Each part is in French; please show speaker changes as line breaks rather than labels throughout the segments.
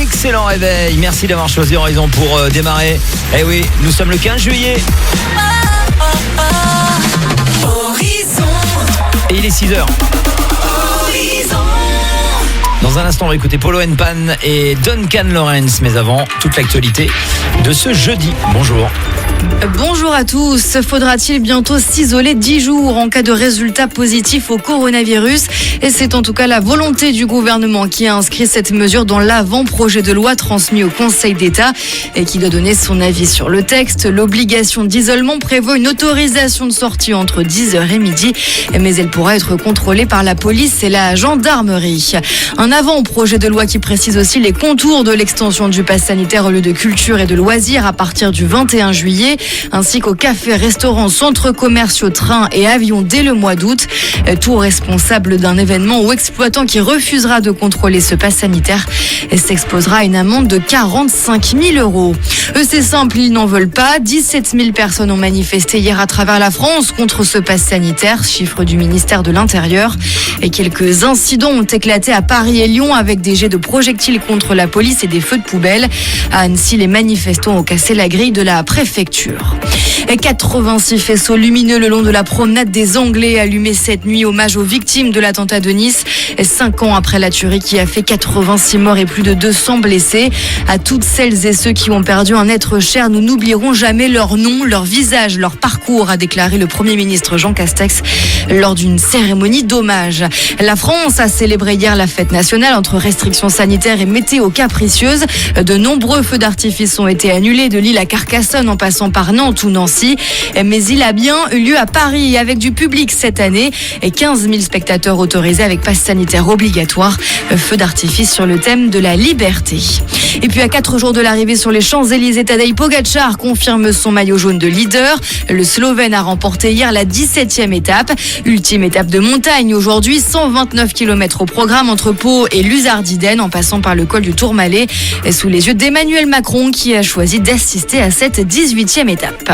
Excellent réveil, merci d'avoir choisi Horizon pour démarrer. Eh oui, nous sommes le 15 juillet. Et il est 6h. Dans un instant, on va écouter Polo & Pan et Duncan Lawrence. Mais avant, toute l'actualité de ce jeudi. Bonjour.
Bonjour à tous. Faudra-t-il bientôt s'isoler 10 jours en cas de résultat positif au coronavirus ? Et c'est en tout cas la volonté du gouvernement qui a inscrit cette mesure dans l'avant-projet de loi transmis au Conseil d'État et qui doit donner son avis sur le texte. L'obligation d'isolement prévoit une autorisation de sortie entre 10h et midi, mais elle pourra être contrôlée par la police et la gendarmerie. Un avant-projet de loi qui précise aussi les contours de l'extension du pass sanitaire aux lieux de culture et de loisirs à partir du 21 juillet, ainsi qu'aux cafés, restaurants, centres commerciaux, trains et avions dès le mois d'août. Tout responsable d'un événement ou exploitant qui refusera de contrôler ce pass sanitaire s'exposera à une amende de 45 000 €. Eux, c'est simple, ils n'en veulent pas. 17 000 personnes ont manifesté hier à travers la France contre ce pass sanitaire, chiffre du ministère de l'Intérieur. Et quelques incidents ont éclaté à Paris et Lyon avec des jets de projectiles contre la police et des feux de poubelle. À Annecy, les manifestants ont cassé la grille de la préfecture. Et 86 faisceaux lumineux le long de la promenade des Anglais allumés cette nuit, hommage aux victimes de l'attentat de Nice. 5 ans après la tuerie qui a fait 86 morts et plus de 200 blessés. À toutes celles et ceux qui ont perdu un être cher, nous n'oublierons jamais leur nom, leur visage, leur parcours, a déclaré le Premier ministre Jean Castex lors d'une cérémonie d'hommage. La France a célébré hier la fête nationale entre restrictions sanitaires et météo capricieuse. De nombreux feux d'artifice ont été annulés de Lille à Carcassonne en passant par Nantes ou Nancy. Mais il a bien eu lieu à Paris avec du public cette année et 15 000 spectateurs autorisés avec passe sanitaire obligatoire. Feu d'artifice sur le thème de la liberté. Et puis à 4 jours de l'arrivée sur les Champs-Élysées, Tadej Pogačar confirme son maillot jaune de leader. Le Slovène a remporté hier la 17e étape. Ultime étape de montagne aujourd'hui, 129 km au programme entre Pau et Luzardiden en passant par le col du Tourmalet et sous les yeux d'Emmanuel Macron qui a choisi d'assister à cette 18e étape.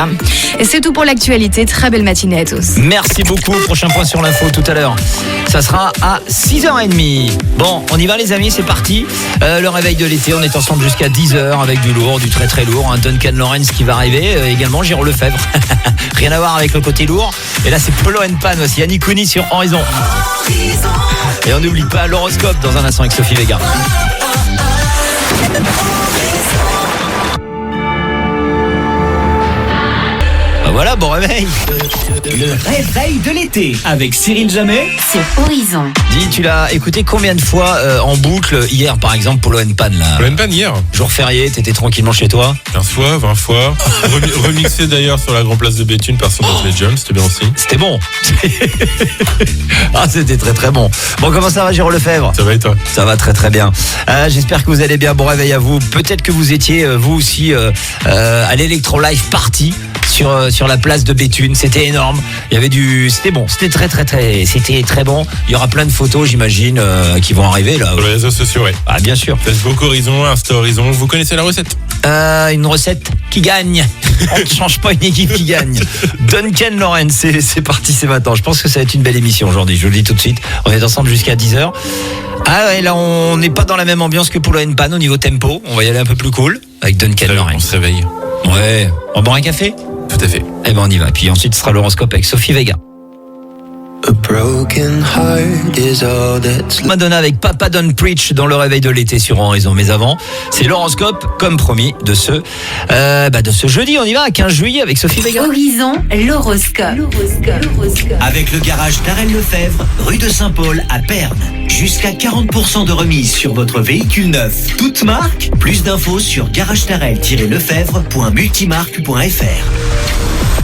Et c'est tout pour l'actualité. Très belle matinée à tous.
Merci beaucoup. Prochain point sur l'info tout à l'heure. Ça sera à 6h30. Bon, on y va les amis, c'est parti. Le réveil de l'été, on est ensemble jusqu'à 10h avec du lourd, du très très lourd. Duncan Lawrence qui va arriver, également Jérôme Lefebvre. Rien à voir avec le côté lourd. Et là c'est Polo & Pan aussi, Yannick Couni sur Horizon. Et on n'oublie pas l'horoscope dans un instant avec Sophie Vega. Voilà, bon réveil.
Le réveil de l'été avec Cyril Jamet
sur Horizon.
Dis, tu l'as écouté combien de fois en boucle hier par exemple Polo & Pan là?
Polo & Pan hier.
Jour férié, t'étais tranquillement chez toi?
15 fois, 20 fois. Remixé d'ailleurs sur la Grand Place de Béthune par Son of Legends, c'était bien aussi.
C'était bon. Ah, c'était très très bon. Bon, comment ça va Jérôme Lefebvre?
Ça va et toi?
Ça va très très bien. J'espère que vous allez bien. Bon réveil à vous. Peut-être que vous étiez vous aussi à l'Electro Live Party sur la place de Béthune. C'était énorme. Il y avait c'était bon. C'était c'était très bon. Il y aura plein de photos, j'imagine, qui vont arriver là.
Sur les réseaux sociaux, ouais.
Ah, bien sûr.
Facebook Horizon, Insta Horizon. Vous connaissez la recette?
Une recette qui gagne. On ne change pas une équipe qui gagne. Duncan Lawrence, c'est parti, c'est maintenant. Je pense que ça va être une belle émission aujourd'hui. Je vous le dis tout de suite. On est ensemble jusqu'à 10h. Ah ouais, là on n'est pas dans la même ambiance que Polo & Pan au niveau tempo. On va y aller un peu plus cool avec Duncan Lawrence.
On se réveille.
Ouais. On boit un café?
Tout à fait.
Eh ben on y va. Puis ensuite ce sera l'horoscope avec Sophie Vega. Madonna avec Papa Don't Preach dans le réveil de l'été sur Horizon. Mais avant, c'est l'horoscope, comme promis, de ce jeudi. On y va à 15 juillet avec Sophie Vega.
Horizon, l'horoscope.
avec le garage Darrel Lefebvre, rue de Saint-Paul à Perne. Jusqu'à 40% de remise sur votre véhicule neuf. Toute marque. Plus d'infos sur garagedarrel-lefebvre.multimarque.fr.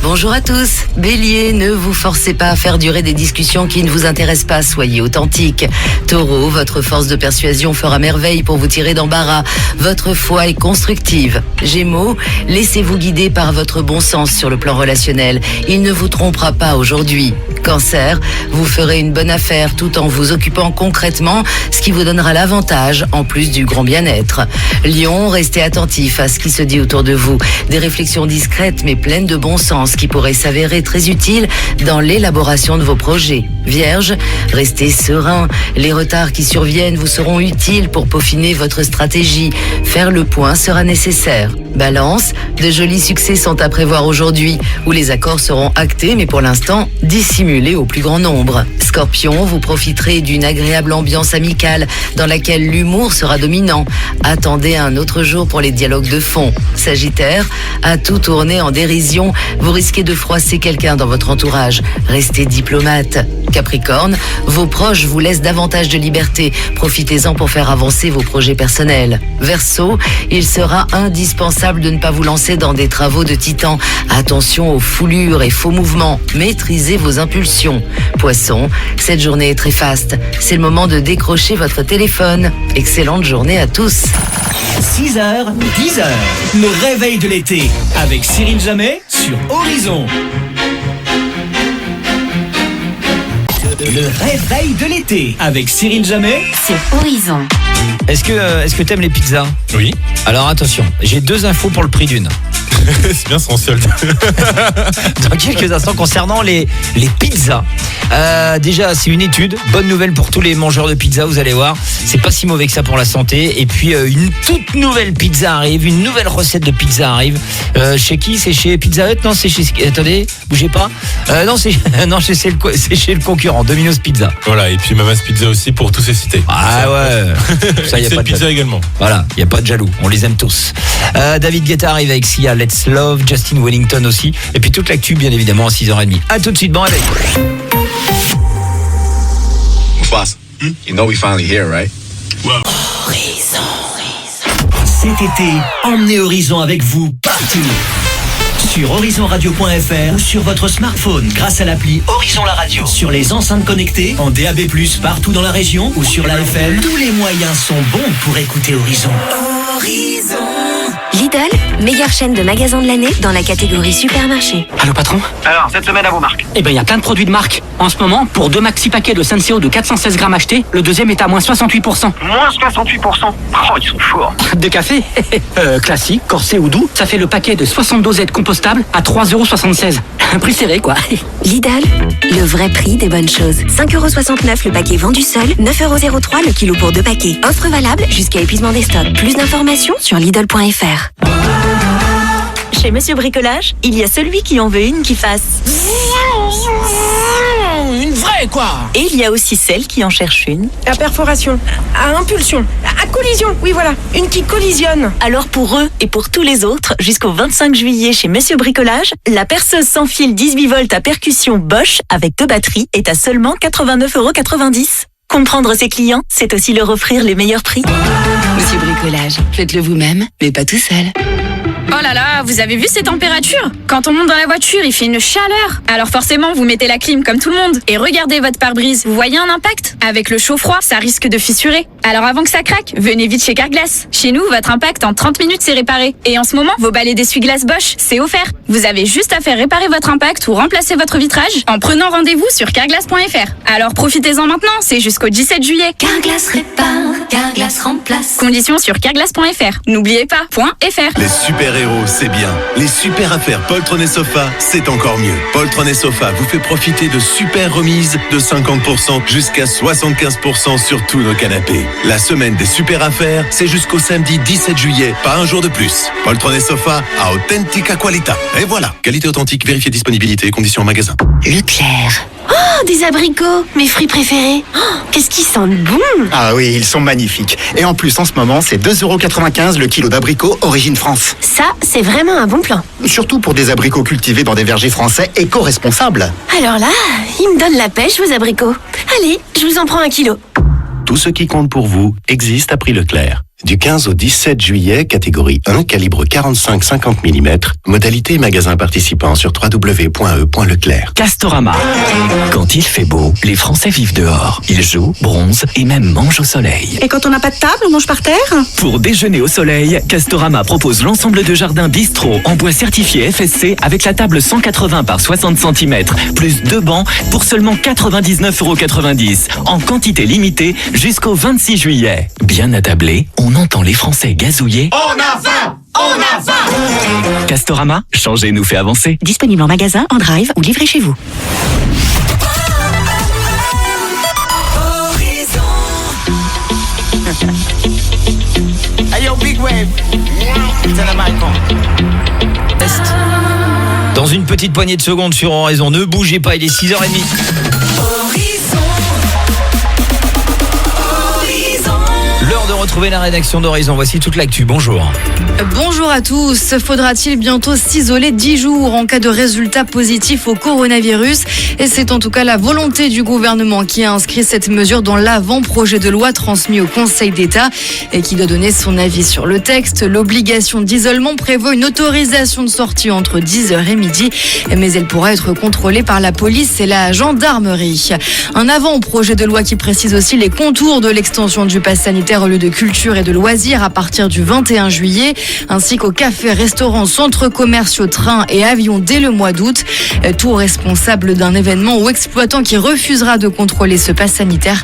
Bonjour à tous. Bélier, ne vous forcez pas à faire durer des discussions qui ne vous intéressent pas. Soyez authentique. Taureau, votre force de persuasion fera merveille pour vous tirer d'embarras. Votre foi est constructive. Gémeaux, laissez-vous guider par votre bon sens sur le plan relationnel. Il ne vous trompera pas aujourd'hui. Cancer, vous ferez une bonne affaire tout en vous occupant concrètement, ce qui vous donnera l'avantage en plus du grand bien-être. Lion, restez attentif à ce qui se dit autour de vous. Des réflexions discrètes mais pleines de bon sens Balance, qui pourrait s'avérer très utile dans l'élaboration de vos projets. Vierge, restez serein. Les retards qui surviennent vous seront utiles pour peaufiner votre stratégie. Faire le point sera nécessaire. Balance, de jolis succès sont à prévoir aujourd'hui, où les accords seront actés, mais pour l'instant dissimulés au plus grand nombre. Scorpion, vous profiterez d'une agréable ambiance amicale dans laquelle l'humour sera dominant. Attendez un autre jour pour les dialogues de fond. Sagittaire, à tout tourner en dérision, vous risquez de froisser quelqu'un dans votre entourage. Restez diplomate. Capricorne, vos proches vous laissent davantage de liberté. Profitez-en pour faire avancer vos projets personnels. Verseau, il sera indispensable de ne pas vous lancer dans des travaux de titan. Attention aux foulures et faux mouvements. Maîtrisez vos impulsions. Poisson, cette journée est très faste. C'est le moment de décrocher votre téléphone. Excellente journée à tous.
6h, 10h, le réveil de l'été avec Cyril Jamet sur Horizon. Le réveil de l'été avec Cyril Jamet
sur Horizon.
Est-ce que t'aimes les pizzas?
Oui.
Alors attention, j'ai 2 infos pour le prix d'une.
C'est bien son solde.
Dans quelques instants concernant les pizzas. Déjà, c'est une étude. Bonne nouvelle pour tous les mangeurs de pizza, vous allez voir. C'est pas si mauvais que ça pour la santé. Et puis, une toute nouvelle pizza arrive. Une nouvelle recette de pizza arrive. Chez qui? C'est chez Pizza Hut? Non, c'est chez... Attendez, bougez pas. Non, c'est chez le concurrent, Domino's Pizza.
Voilà, et puis Mama's Pizza aussi pour tous ces cités.
Ah ouais. Ça, y a pas de
pizza
jaloux.
également.
Voilà, il n'y a pas de jaloux. On les aime tous. David Guetta arrive avec Sia, Let's Love, Justin Wellington aussi. Et puis toute l'actu, bien évidemment, à 6h30. À tout de suite, bon réveil.
Boss, you know we finally here, right?
Horizon. Cet été, emmenez Horizon avec vous partout. Sur horizonradio.fr ou sur votre smartphone grâce à l'appli Horizon la radio. Sur les enceintes connectées, en DAB+, partout dans la région ou sur la FM, tous les moyens sont bons pour écouter Horizon. Horizon.
Lidl, meilleure chaîne de magasins de l'année dans la catégorie supermarché.
Allô patron?
Alors, cette semaine à vos marques.
Eh ben il y a plein de produits de marque. En ce moment, pour 2 maxi paquets de Senseo de 416 grammes achetés, le deuxième est à moins 68%.
Moins 68%. Oh, ils sont forts.
De café classique, corsé ou doux, ça fait le paquet de 60 dosettes compostables à 3,76 €. Un prix serré quoi.
Lidl, le vrai prix des bonnes choses. 5,69 € le paquet vendu seul, 9,03 € le kilo pour 2 paquets. Offre valable jusqu'à épuisement des stocks. Plus d'informations sur Lidl.fr.
Chez Monsieur Bricolage, il y a celui qui en veut une qui fasse...
Une vraie, quoi.
Et il y a aussi celle qui en cherche une.
À perforation, à impulsion, à collision, oui voilà, une qui collisionne.
Alors pour eux et pour tous les autres, jusqu'au 25 juillet chez Monsieur Bricolage, la perceuse sans fil 18 volts à percussion Bosch avec 2 batteries est à seulement 89,90 €. Comprendre ses clients, c'est aussi leur offrir les meilleurs prix.
Monsieur Bricolage, faites-le vous-même, mais pas tout seul.
Oh là là, vous avez vu ces températures? Quand on monte dans la voiture, il fait une chaleur. Alors forcément, vous mettez la clim comme tout le monde. Et regardez votre pare-brise, vous voyez un impact? Avec le chaud-froid, ça risque de fissurer. Alors avant que ça craque, venez vite chez Carglass. Chez nous, votre impact en 30 minutes, c'est réparé. Et en ce moment, vos balais d'essuie-glace Bosch, c'est offert. Vous avez juste à faire réparer votre impact ou remplacer votre vitrage en prenant rendez-vous sur carglass.fr. Alors profitez-en maintenant, c'est jusqu'au 17 juillet.
Carglass répare, Carglass remplace.
Conditions sur carglass.fr. N'oubliez pas, .fr.
Les super-héros, c'est bien. Les super affaires Poltron et Sofa, c'est encore mieux. Poltron et Sofa vous fait profiter de super remises de 50% jusqu'à 75% sur tous nos canapés. La semaine des super affaires, c'est jusqu'au samedi 17 juillet, pas un jour de plus. Poltron et Sofa à authentica qualità. Et voilà, qualité authentique, vérifiez disponibilité, conditions en magasin.
Leclerc. Oh, des abricots, mes fruits préférés. Oh, qu'est-ce qu'ils sentent bon.
Ah oui, ils sont magnifiques. Et en plus, en ce moment, c'est 2,95 € le kilo d'abricots origine France.
Ça, c'est vraiment un bon plan.
Surtout pour des abricots cultivés dans des vergers français éco-responsables.
Alors là, ils me donnent la pêche, vos abricots. Allez, je vous en prends 1 kilo.
Tout ce qui compte pour vous existe à prix Leclerc. Du 15 au 17 juillet, catégorie 1, calibre 45-50 mm, modalité magasin participant sur www.e.leclerc.
Castorama. Quand il fait beau, les Français vivent dehors. Ils jouent, bronzent et même mangent au soleil.
Et quand on n'a pas de table, on mange par terre?
Pour déjeuner au soleil, Castorama propose l'ensemble de jardins bistrot en bois certifié FSC avec la table 180 par 60 cm, plus 2 bancs pour seulement 99,90 € en quantité limitée jusqu'au 26 juillet. Bien attablé, on entend les Français gazouiller.
On a faim! On
On a faim.
Castorama, changer nous fait avancer.
Disponible en magasin, en drive ou livré chez vous.
Hey yo, big wave. Tell them I come.
Dans une petite poignée de secondes sur Horizon, ne bougez pas, il est 6h30. L'heure de retrouver la rédaction d'Horizon. Voici toute l'actu. Bonjour.
Bonjour à tous. Faudra-t-il bientôt s'isoler 10 jours en cas de résultat positif au coronavirus? Et c'est en tout cas la volonté du gouvernement qui a inscrit cette mesure dans l'avant-projet de loi transmis au Conseil d'État et qui doit donner son avis sur le texte. L'obligation d'isolement prévoit une autorisation de sortie entre 10h et midi, mais elle pourra être contrôlée par la police et la gendarmerie. Un avant-projet de loi qui précise aussi les contours de l'extension du pass sanitaire au lieu de culture et de loisirs à partir du 21 juillet, ainsi qu'aux cafés, restaurants, centres commerciaux, trains et avions dès le mois d'août. Tout responsable d'un événement ou exploitant qui refusera de contrôler ce pass sanitaire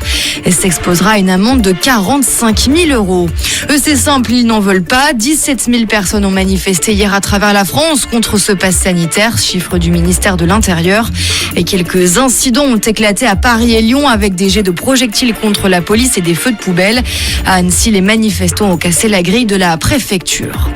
s'exposera à une amende de 45 000 €. Eux, c'est simple, ils n'en veulent pas. 17 000 personnes ont manifesté hier à travers la France contre ce pass sanitaire, chiffre du ministère de l'Intérieur. Et quelques incidents ont éclaté à Paris et Lyon avec des jets de projectiles contre la police et des feux de poubelle. À Annecy, les manifestants ont cassé la grille de la préfecture.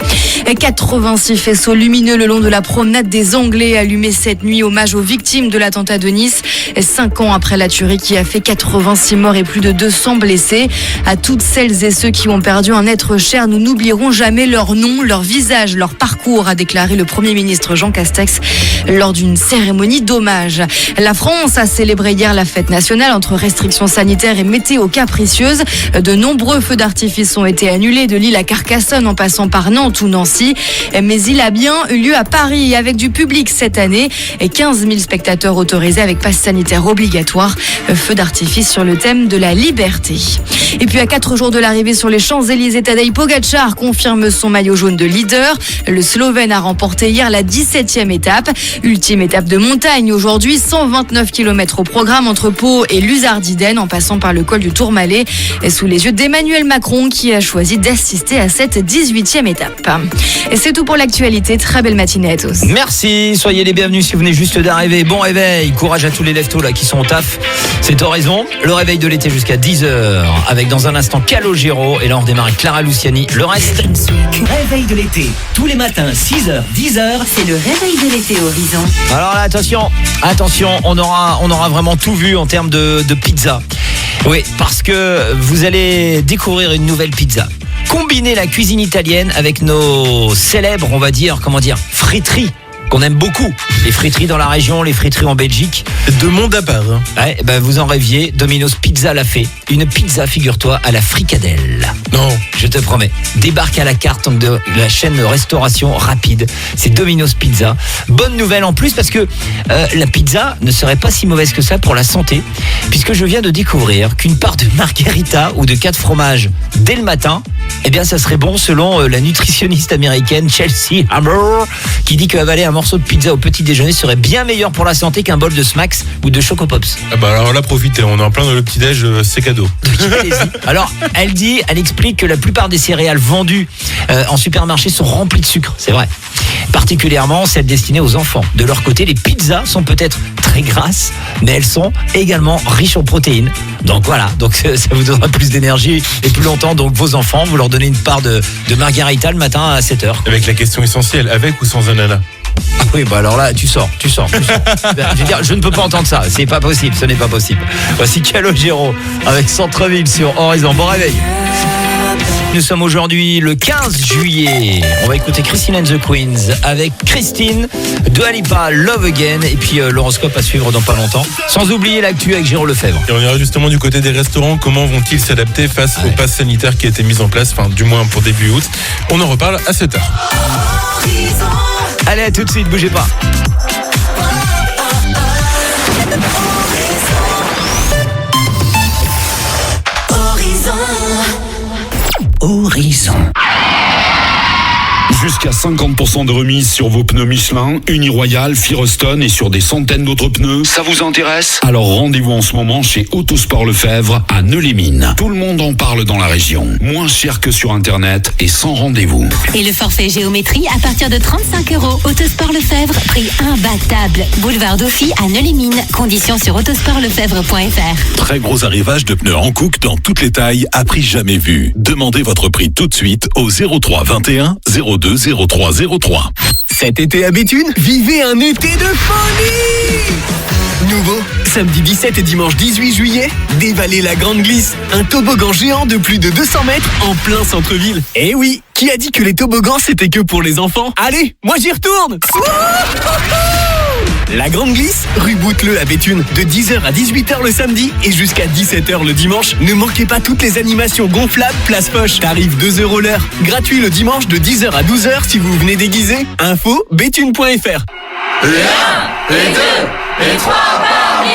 Et 86 faisceaux lumineux le long de la promenade des Anglais allumés cette nuit, hommage aux victimes de l'attentat de Nice. 5 ans après la tuerie qui a fait 86 morts et plus de 200 blessés. À toutes celles et ceux qui ont perdu un être cher, nous n'oublierons jamais leur nom, leur visage, leur parcours, a déclaré le Premier ministre Jean Castex lors d'une cérémonie d'hommage. La France a célébré hier la fête nationale entre restrictions sanitaires et météo capricieuse. De nombreux feux d'artifice ont été annulés de Lille à Carcassonne en passant par Nantes ou Nancy. Mais il a bien eu lieu à Paris avec du public cette année et 15 000 spectateurs autorisés avec passe sanitaire obligatoire. Feux d'artifice sur le thème de la liberté. Et puis à 4 jours de l'arrivée sur les Champs-Élysées, Tadej Pogačar confirme son maillot jaune de leader. Le Slovène a remporté hier la 17e étape. Ultime étape de montagne aujourd'hui, 129 km au programme entre Pau et Luzardiden en passant par le col du Tourmalet. Et sous les yeux d'Emmanuel Macron qui a choisi d'assister à cette 18e étape. Et c'est tout pour l'actualité. Très belle matinée à tous.
Merci, soyez les bienvenus si vous venez juste d'arriver. Bon réveil, courage à tous les leftos là qui sont au taf. C'est Horizon, le réveil de l'été jusqu'à 10h. Avec dans un instant Calogero et là on démarre avec Clara Luciani. Le reste.
Réveil de l'été, tous les matins 6h, 10h.
C'est le réveil de l'été Horizon.
Alors là, attention, on aura vraiment tout vu en termes de pizza. Oui, parce que vous allez découvrir une nouvelle pizza. Combiner la cuisine italienne avec nos célèbres, friteries qu'on aime beaucoup. Les friteries dans la région, les friteries en Belgique.
De monde à part.
Ouais, vous en rêviez, Domino's Pizza l'a fait. Une pizza, figure-toi, à la fricadelle.
Non.
Je te promets. Débarque à la carte de la chaîne de restauration rapide. C'est Domino's Pizza. Bonne nouvelle en plus parce que la pizza ne serait pas si mauvaise que ça pour la santé. Puisque je viens de découvrir qu'une part de margarita ou de 4 fromages dès le matin, ça serait bon selon la nutritionniste américaine Chelsea Hammer qui dit qu'avaler un morceau de pizza au petit déjeuner serait bien meilleur pour la santé qu'un bol de Smacks ou de Choco Pops.
Alors là, profitez, on est en plein dans le petit déj, c'est cadeau.
Allez-y. Alors, elle explique que la plupart des céréales vendues en supermarché sont remplies de sucre, c'est vrai. Particulièrement celles destinées aux enfants. De leur côté, les pizzas sont peut-être très grasses, mais elles sont également riches en protéines. Donc voilà, ça vous donnera plus d'énergie et plus longtemps. Donc vos enfants, vous leur donnez une part de margarita le matin à 7h.
Avec la question essentielle, avec ou sans ananas?
Ah oui, alors là, tu sors. Je veux dire, je ne peux pas entendre ça. C'est pas possible, ce n'est pas possible. Voici Calogero avec Centre-Ville sur Horizon. Bon réveil. Nous sommes aujourd'hui le 15 juillet. On va écouter Christine and the Queens avec Christine, Dua Lipa, Love Again et puis l'horoscope à suivre dans pas longtemps. Sans oublier l'actu avec Jérôme Lefebvre.
Et on ira justement du côté des restaurants. Comment vont-ils s'adapter face au pass sanitaire qui a été mis en place, du moins pour début août. On en reparle à 7h.
Allez, à tout de suite, bougez pas.
Horizon.
Jusqu'à Jusqu'à 50% de remise sur vos pneus Michelin, Uniroyal, Firestone et sur des centaines d'autres pneus. Ça vous intéresse? Alors rendez-vous en ce moment chez Autosport Lefebvre à Neux-les-Mines. Tout le monde en parle dans la région. Moins cher que sur Internet et sans rendez-vous.
Et le forfait géométrie à partir de 35 €. Autosport Lefebvre, prix imbattable. Boulevard Dauphine à Neux-les-Mines. Conditions sur autosportlefebvre.fr.
Très gros arrivage de pneus Hankook dans toutes les tailles à prix jamais vu. Demandez votre prix tout de suite au 03 21 02 03 03.
Cet été à Béthune, vivez un été de folie! Nouveau, samedi 17 et dimanche 18 juillet, dévalez la Grande Glisse, un toboggan géant de plus de 200 mètres en plein centre-ville. Eh oui, qui a dit que les toboggans c'était que pour les enfants? Allez, moi j'y retourne! La Grande Glisse, rue Bouteleu à Béthune, de 10h à 18h le samedi et jusqu'à 17h le dimanche. Ne manquez pas toutes les animations gonflables place poche. Tarif 2 € l'heure. Gratuit le dimanche de 10h à 12h si vous venez déguisé. Info béthune.fr.
Et 1, et 2, et 3 par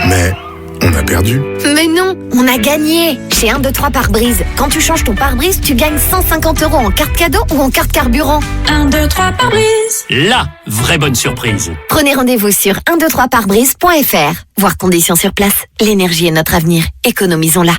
Mais on a perdu.
Mais non, on a gagné. Chez 1, 2, 3 pare-brise. Quand tu changes ton pare-brise, tu gagnes 150 € en carte cadeau ou en carte carburant.
1, 2, 3 pare-brise.
La vraie bonne surprise.
Prenez rendez-vous sur 123parbrise.fr. Voir conditions sur place. L'énergie est notre avenir. Économisons-la.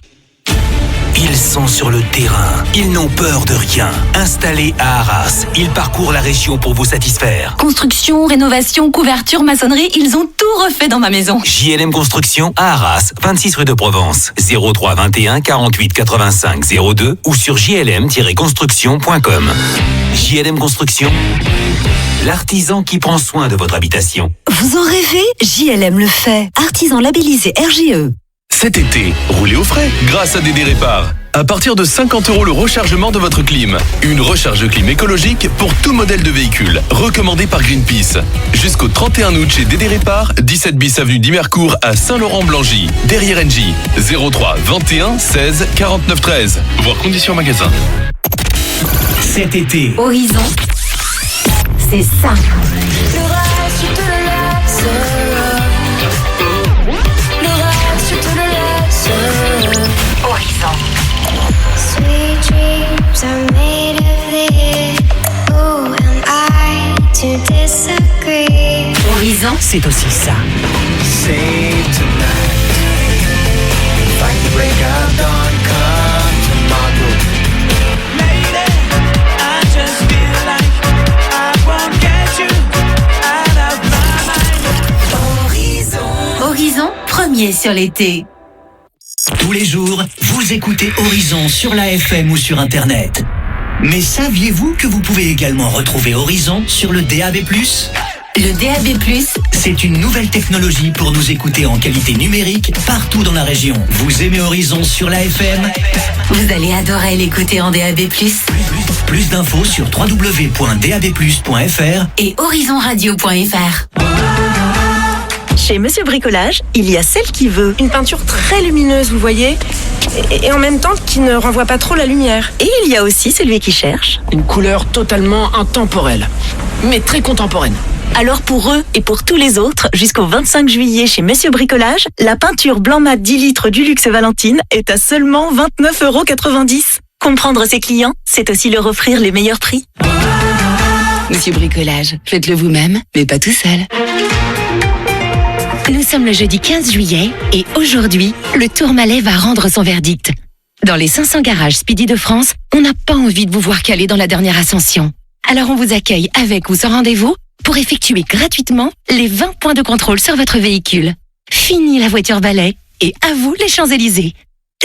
Ils sont sur le terrain, ils n'ont peur de rien. Installés à Arras, ils parcourent la région pour vous satisfaire.
Construction, rénovation, couverture, maçonnerie, ils ont tout refait dans ma maison.
JLM Construction à Arras, 26 rue de Provence, 03 21 48 85 02 ou sur jlm-construction.com. JLM Construction, l'artisan qui prend soin de votre habitation.
Vous en rêvez? JLM le fait. Artisan labellisé RGE.
Cet été, roulez au frais grâce à DD Répar. À partir de 50 € le rechargement de votre clim. Une recharge clim écologique pour tout modèle de véhicule, recommandée par Greenpeace. Jusqu'au 31 août chez DD Répar, 17 bis avenue d'Imercourt à Saint-Laurent-Blangy, derrière Engie. 03 21 16 49 13. Voir conditions magasin.
Cet été,
Horizon, c'est ça.
Sweet dreams are made of this. Who am I to disagree?
Horizon,
c'est aussi ça.
Save tonight. Fight the break of dawn, come tomorrow. Lady, I just feel like I won't get you out of my mind.
Horizon. Horizon, premier sur l'été.
Tous les jours, vous écoutez Horizon sur la FM ou sur Internet. Mais saviez-vous que vous pouvez également retrouver Horizon sur le DAB+?
Le DAB+,
c'est une nouvelle technologie pour nous écouter en qualité numérique partout dans la région. Vous aimez Horizon sur la FM?
Vous allez adorer l'écouter en DAB+.
Plus d'infos sur www.dabplus.fr
et horizonradio.fr.
Chez Monsieur Bricolage, il y a celle qui veut.
Une peinture très lumineuse, vous voyez, et en même temps qui ne renvoie pas trop la lumière.
Et il y a aussi celui qui cherche.
Une couleur totalement intemporelle, mais très contemporaine.
Alors pour eux et pour tous les autres, jusqu'au 25 juillet chez Monsieur Bricolage, la peinture blanc mat 10 litres du luxe Valentine est à seulement 29,90 €. Comprendre ses clients, c'est aussi leur offrir les meilleurs prix.
Monsieur Bricolage, faites-le vous-même, mais pas tout seul.
Nous sommes le jeudi 15 juillet et aujourd'hui, le Tourmalet va rendre son verdict. Dans les 500 garages Speedy de France, on n'a pas envie de vous voir caler dans la dernière ascension. Alors on vous accueille avec ou sans rendez-vous pour effectuer gratuitement les 20 points de contrôle sur votre véhicule. Fini la voiture balai et à vous les Champs-Élysées.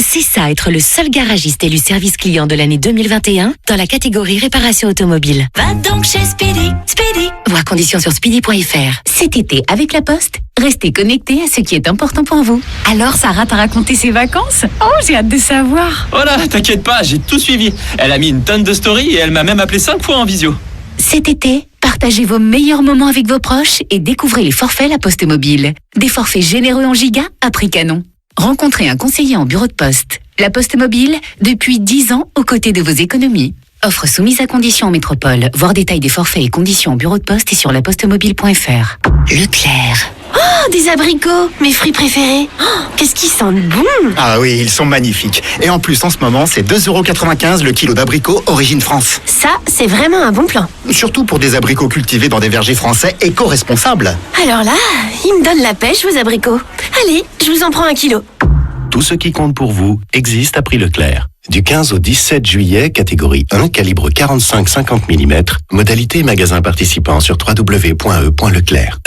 C'est ça être le seul garagiste élu service client de l'année 2021 dans la catégorie réparation automobile.
Va donc chez Speedy. Speedy.
Voir conditions sur speedy.fr. Cet été avec la Poste, restez connectés à ce qui est important pour vous. Alors Sarah t'a raconté ses vacances? Oh, j'ai hâte de savoir.
Oh là, t'inquiète pas, j'ai tout suivi. Elle a mis une tonne de stories et elle m'a même appelé 5 fois en visio.
Cet été, partagez vos meilleurs moments avec vos proches et découvrez les forfaits La Poste Mobile. Des forfaits généreux en gigas à prix canon. Rencontrez un conseiller en bureau de poste. La Poste Mobile, depuis 10 ans aux côtés de vos économies. Offre soumise à conditions en métropole. Voir détail des forfaits et conditions en bureau de poste et sur lapostemobile.fr. Leclerc.
Oh, des abricots, mes fruits préférés. Oh, qu'est-ce qu'ils sentent bon.
Ah oui, ils sont magnifiques. Et en plus, en ce moment, c'est 2,95 € le kilo d'abricots origine France.
Ça, c'est vraiment un bon plan.
Surtout pour des abricots cultivés dans des vergers français éco-responsables.
Alors là, ils me donnent la pêche, vos abricots. Allez, je vous en prends 1 kilo.
Tout ce qui compte pour vous existe à prix Leclerc. Du 15 au 17 juillet, catégorie 1, calibre 45-50 mm, modalité magasin participant sur www.e.leclerc.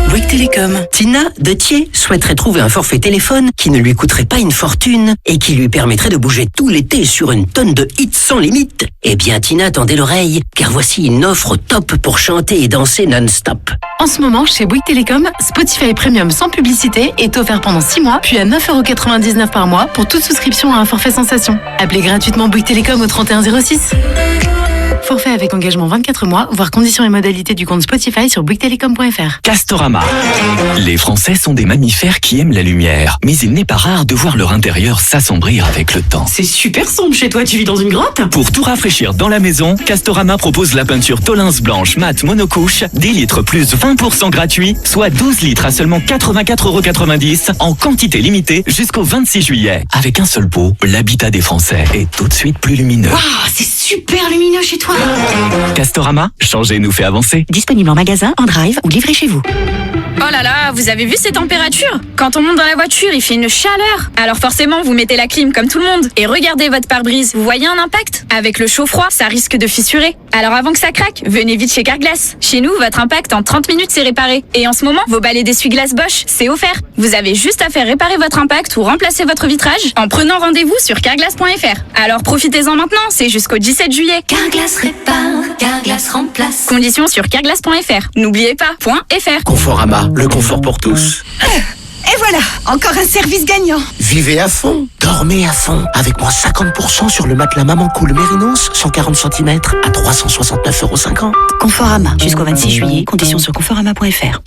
Bouygues Télécom. Tina de Thiers souhaiterait trouver un forfait téléphone qui ne lui coûterait pas une fortune et qui lui permettrait de bouger tout l'été sur une tonne de hits sans limite. Eh bien Tina, tendez l'oreille, car voici une offre top pour chanter et danser non-stop.
En ce moment, chez Bouygues Télécom, Spotify Premium sans publicité est offert pendant 6 mois, puis à 9,99 € par mois pour toute souscription à un forfait sensation. Appelez gratuitement Bouygues Télécom au 3106. Forfait avec engagement 24 mois, voire conditions et modalités du compte Spotify sur bouyguestelecom.fr.
Castorama. Les Français sont des mammifères qui aiment la lumière, mais il n'est pas rare de voir leur intérieur s'assombrir avec le temps.
C'est super sombre chez toi, tu vis dans une grotte?
Pour tout rafraîchir dans la maison, Castorama propose la peinture Tolins blanche mat monocouche, 10 litres plus 20% gratuit, soit 12 litres à seulement 84,90 € en quantité limitée jusqu'au 26 juillet. Avec un seul pot, l'habitat des Français est tout de suite plus lumineux.
Waouh, c'est super lumineux chez toi.
Castorama, changer nous fait avancer.
Disponible en magasin, en drive ou livré chez vous.
Oh là là, vous avez vu ces températures? Quand on monte dans la voiture, il fait une chaleur. Alors forcément, vous mettez la clim comme tout le monde. Et regardez votre pare-brise, vous voyez un impact? Avec le chaud-froid, ça risque de fissurer. Alors avant que ça craque, venez vite chez Carglass. Chez nous, votre impact en 30 minutes, c'est réparé. Et en ce moment, vos balais d'essuie-glace Bosch, c'est offert. Vous avez juste à faire réparer votre impact ou remplacer votre vitrage en prenant rendez-vous sur carglass.fr. Alors profitez-en maintenant, c'est jusqu'au 17 juillet.
Carglass répare, Carglass remplace.
Conditions sur carglass.fr. N'oubliez pas, .fr.
Conforama, le confort pour tous.
Et voilà, encore un service gagnant.
Vivez à fond, dormez à fond, avec moins 50% sur le matelas Maman Cool Mérinos, 140 cm à 369,50 €.
Conforama, jusqu'au 26 juillet, conditions sur conforama.fr.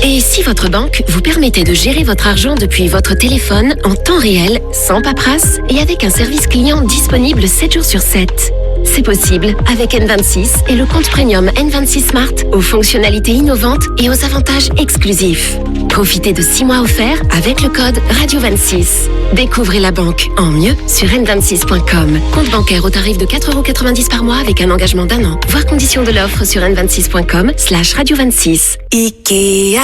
Et si votre banque vous permettait de gérer votre argent depuis votre téléphone en temps réel, sans paperasse et avec un service client disponible 7 jours sur 7? C'est possible avec N26 et le compte premium N26 Smart aux fonctionnalités innovantes et aux avantages exclusifs. Profitez de 6 mois offerts avec le code Radio26. Découvrez la banque en mieux sur n26.com. Compte bancaire au tarif de 4,90 € par mois avec un engagement d'1 an. Voir conditions de l'offre sur n26.com/radio26.
Ikea.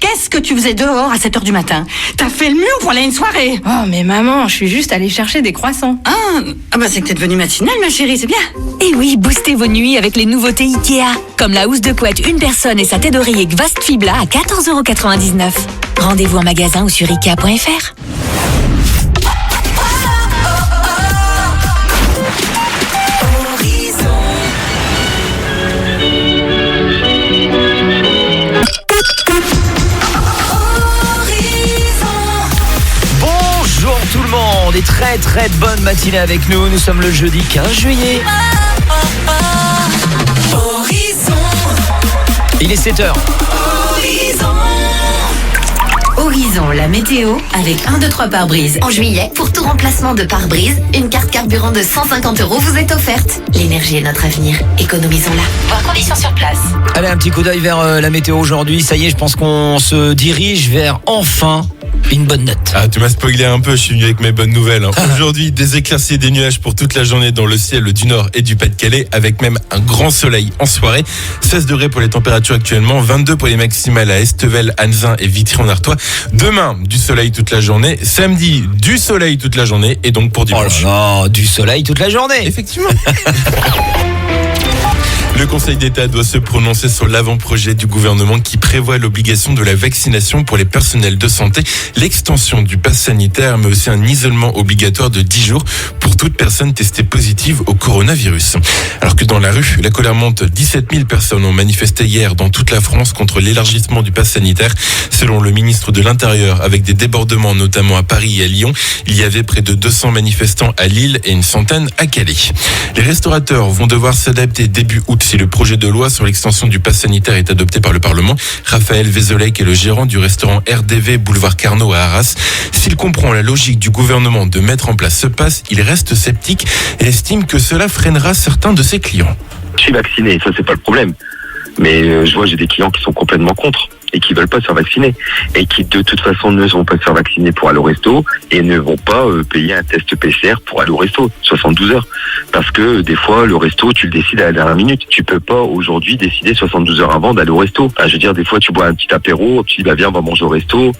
Qu'est-ce que tu faisais dehors à 7 h du matin? T'as fait le mur pour aller à une soirée?
Oh, mais maman, je suis juste allée chercher des croissants.
Ah bah c'est que t'es devenue matinale, ma chérie, c'est bien.
Et oui, boostez vos nuits avec les nouveautés Ikea. Comme la housse de couette une personne et sa tête d'oreiller Gvast Fibla à 14,99 €. Rendez-vous en magasin ou sur Ikea.fr.
Bonjour tout le monde et très très bonne matinée avec nous. Nous sommes le jeudi 15 juillet. Il est 7h.
Horizon, la météo avec 1, 2, 3 pare-brise.
En juillet, pour tout remplacement de pare-brise, une carte carburant de 150 € vous est offerte. L'énergie est notre avenir, économisons-la. Voir conditions sur place.
Allez, un petit coup d'œil vers la météo aujourd'hui. Ça y est, je pense qu'on se dirige vers enfin une bonne note.
Ah, tu m'as spoilé un peu, je suis venu avec mes bonnes nouvelles. Aujourd'hui, des éclaircies et des nuages pour toute la journée dans le ciel du Nord et du Pas-de-Calais, avec même un grand soleil en soirée. 16 degrés pour les températures actuellement, 22 pour les maximales à Estevel, Anzin et Vitry-en-Artois. Demain, du soleil toute la journée. Samedi, du soleil toute la journée. Et donc pour dimanche.
Oh là là, du soleil toute la journée.
Effectivement. Le Conseil d'État doit se prononcer sur l'avant-projet du gouvernement qui prévoit l'obligation de la vaccination pour les personnels de santé, l'extension du pass sanitaire, mais aussi un isolement obligatoire de 10 jours pour toute personne testée positive au coronavirus. Alors que dans la rue, la colère monte. 17 000 personnes ont manifesté hier dans toute la France contre l'élargissement du pass sanitaire. Selon le ministre de l'Intérieur, avec des débordements notamment à Paris et à Lyon, il y avait près de 200 manifestants à Lille et une centaine à Calais. Les restaurateurs vont devoir s'adapter début août si le projet de loi sur l'extension du pass sanitaire est adopté par le Parlement. Raphaël Vézolek est le gérant du restaurant RDV Boulevard Carnot à Arras. S'il comprend la logique du gouvernement de mettre en place ce pass, il reste sceptique et estime que cela freinera certains de ses clients.
Je suis vacciné, ça c'est pas le problème. Mais je vois, j'ai des clients qui sont complètement contre.
et qui veulent pas se faire vacciner et qui de toute façon ne vont pas se faire vacciner pour aller au resto et ne vont pas payer un test PCR pour aller au resto 72 heures parce que des fois le resto tu le décides à la dernière minute. Tu peux pas aujourd'hui décider 72 heures avant d'aller au resto. Enfin, je veux dire, des fois tu bois un petit apéro, tu dis bah viens on va manger au resto.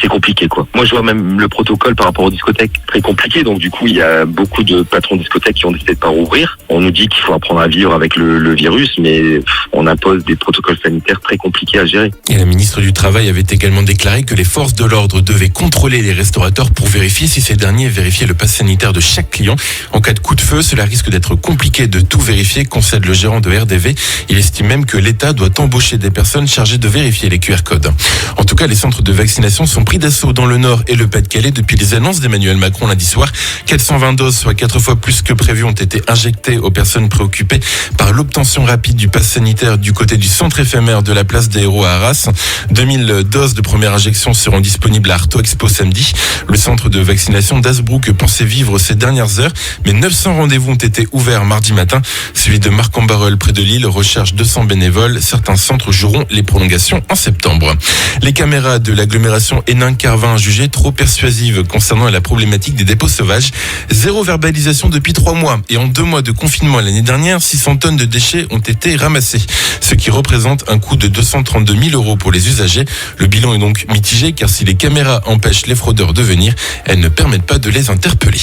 C'est compliqué quoi. Moi je vois même le protocole par rapport aux discothèques très compliqué, donc du coup il y a beaucoup de patrons de discothèques qui ont décidé de pas rouvrir. On nous dit qu'il faut apprendre à vivre avec le virus, mais on impose des protocoles sanitaires très compliqués à gérer.
Et la ministre du Travail avait également déclaré que les forces de l'ordre devaient contrôler les restaurateurs pour vérifier si ces derniers vérifiaient le pass sanitaire de chaque client. En cas de coup de feu, cela risque d'être compliqué de tout vérifier, concède le gérant de RDV. Il estime même que l'État doit embaucher des personnes chargées de vérifier les QR codes. En tout cas, les centres de vaccination sont pris d'assaut dans le Nord et le Pas-de-Calais depuis les annonces d'Emmanuel Macron lundi soir. 420 doses, soit 4 fois plus que prévu, ont été injectées aux personnes préoccupées par l'obtention rapide du pass sanitaire du côté du centre éphémère de la place des Héros à Arras. 2000 doses de première injection seront disponibles à Arto Expo samedi. Le centre de vaccination d'Asbrook pensait vivre ces dernières heures, mais 900 rendez-vous ont été ouverts mardi matin. Celui de Marc-en-Barœul près de Lille recherche 200 bénévoles. Certains centres joueront les prolongations en septembre. Les caméras de l'agglomération Hénin-Carvin jugées trop persuasives concernant la problématique des dépôts sauvages. Zéro verbalisation depuis 3 mois. Et en 2 mois de confinement l'année dernière, 600 tonnes de déchets ont été ramassées, ce qui représente un coût de 232 000 € pour les usagers. Le bilan est donc mitigé car si les caméras empêchent les fraudeurs de venir, elles ne permettent pas de les interpeller.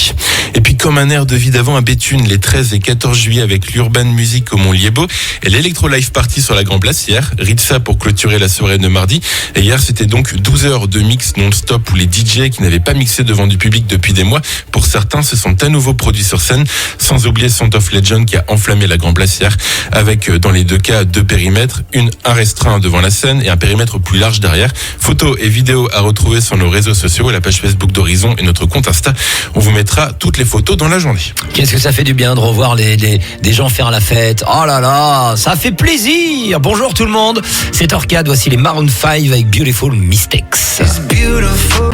Et puis comme un air de vie d'avant à Béthune, les 13 et 14 juillet avec l'Urban Music au Mont-Liébaud et l'Electro Live Party sur la Grand Place hier. Ritza pour clôturer la soirée de mardi. Et hier, c'était donc 12 heures de mix non-stop où les DJ qui n'avaient pas mixé devant du public depuis des mois, pour certains, se sont à nouveau produits sur scène. Sans oublier Sound of Legend qui a enflammé la Grand Place hier avec, dans les 2 cas, 2 périmètres, un restreint devant la scène et un périmètre plus large derrière. Photos et vidéos à retrouver sur nos réseaux sociaux, la page Facebook d'Horizon et notre compte Insta. On vous mettra toutes les photos dans la journée.
Qu'est-ce que ça fait du bien de revoir des gens faire la fête. Oh là là, ça fait plaisir. Bonjour tout le monde, c'est Orcade, voici les Maroon 5 avec Beautiful Mistakes.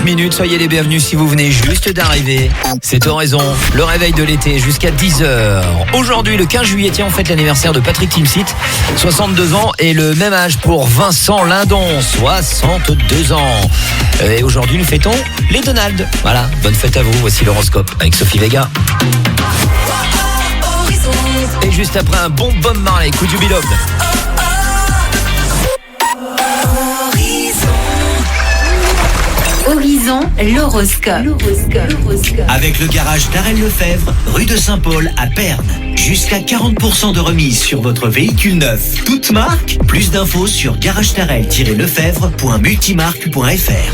Minute, soyez les bienvenus si vous venez juste d'arriver. C'est Horizon, le réveil de l'été jusqu'à 10h. Aujourd'hui, le 15 juillet, on fête l'anniversaire de Patrick Timsit, 62 ans, et le même âge pour Vincent Lindon, 62 ans. Et aujourd'hui, nous fêtons les Donald. Voilà, bonne fête à vous, voici l'horoscope avec Sophie Vega. Et juste après un bon Bob Marley, coup du Beloved.
Horizon, l'horoscope.
Avec le garage Darrel Lefebvre, rue de Saint-Paul à Perne. Jusqu'à 40% de remise sur votre véhicule neuf. Toute marque. Plus d'infos sur garagedarrel-lefebvre.multimarque.fr.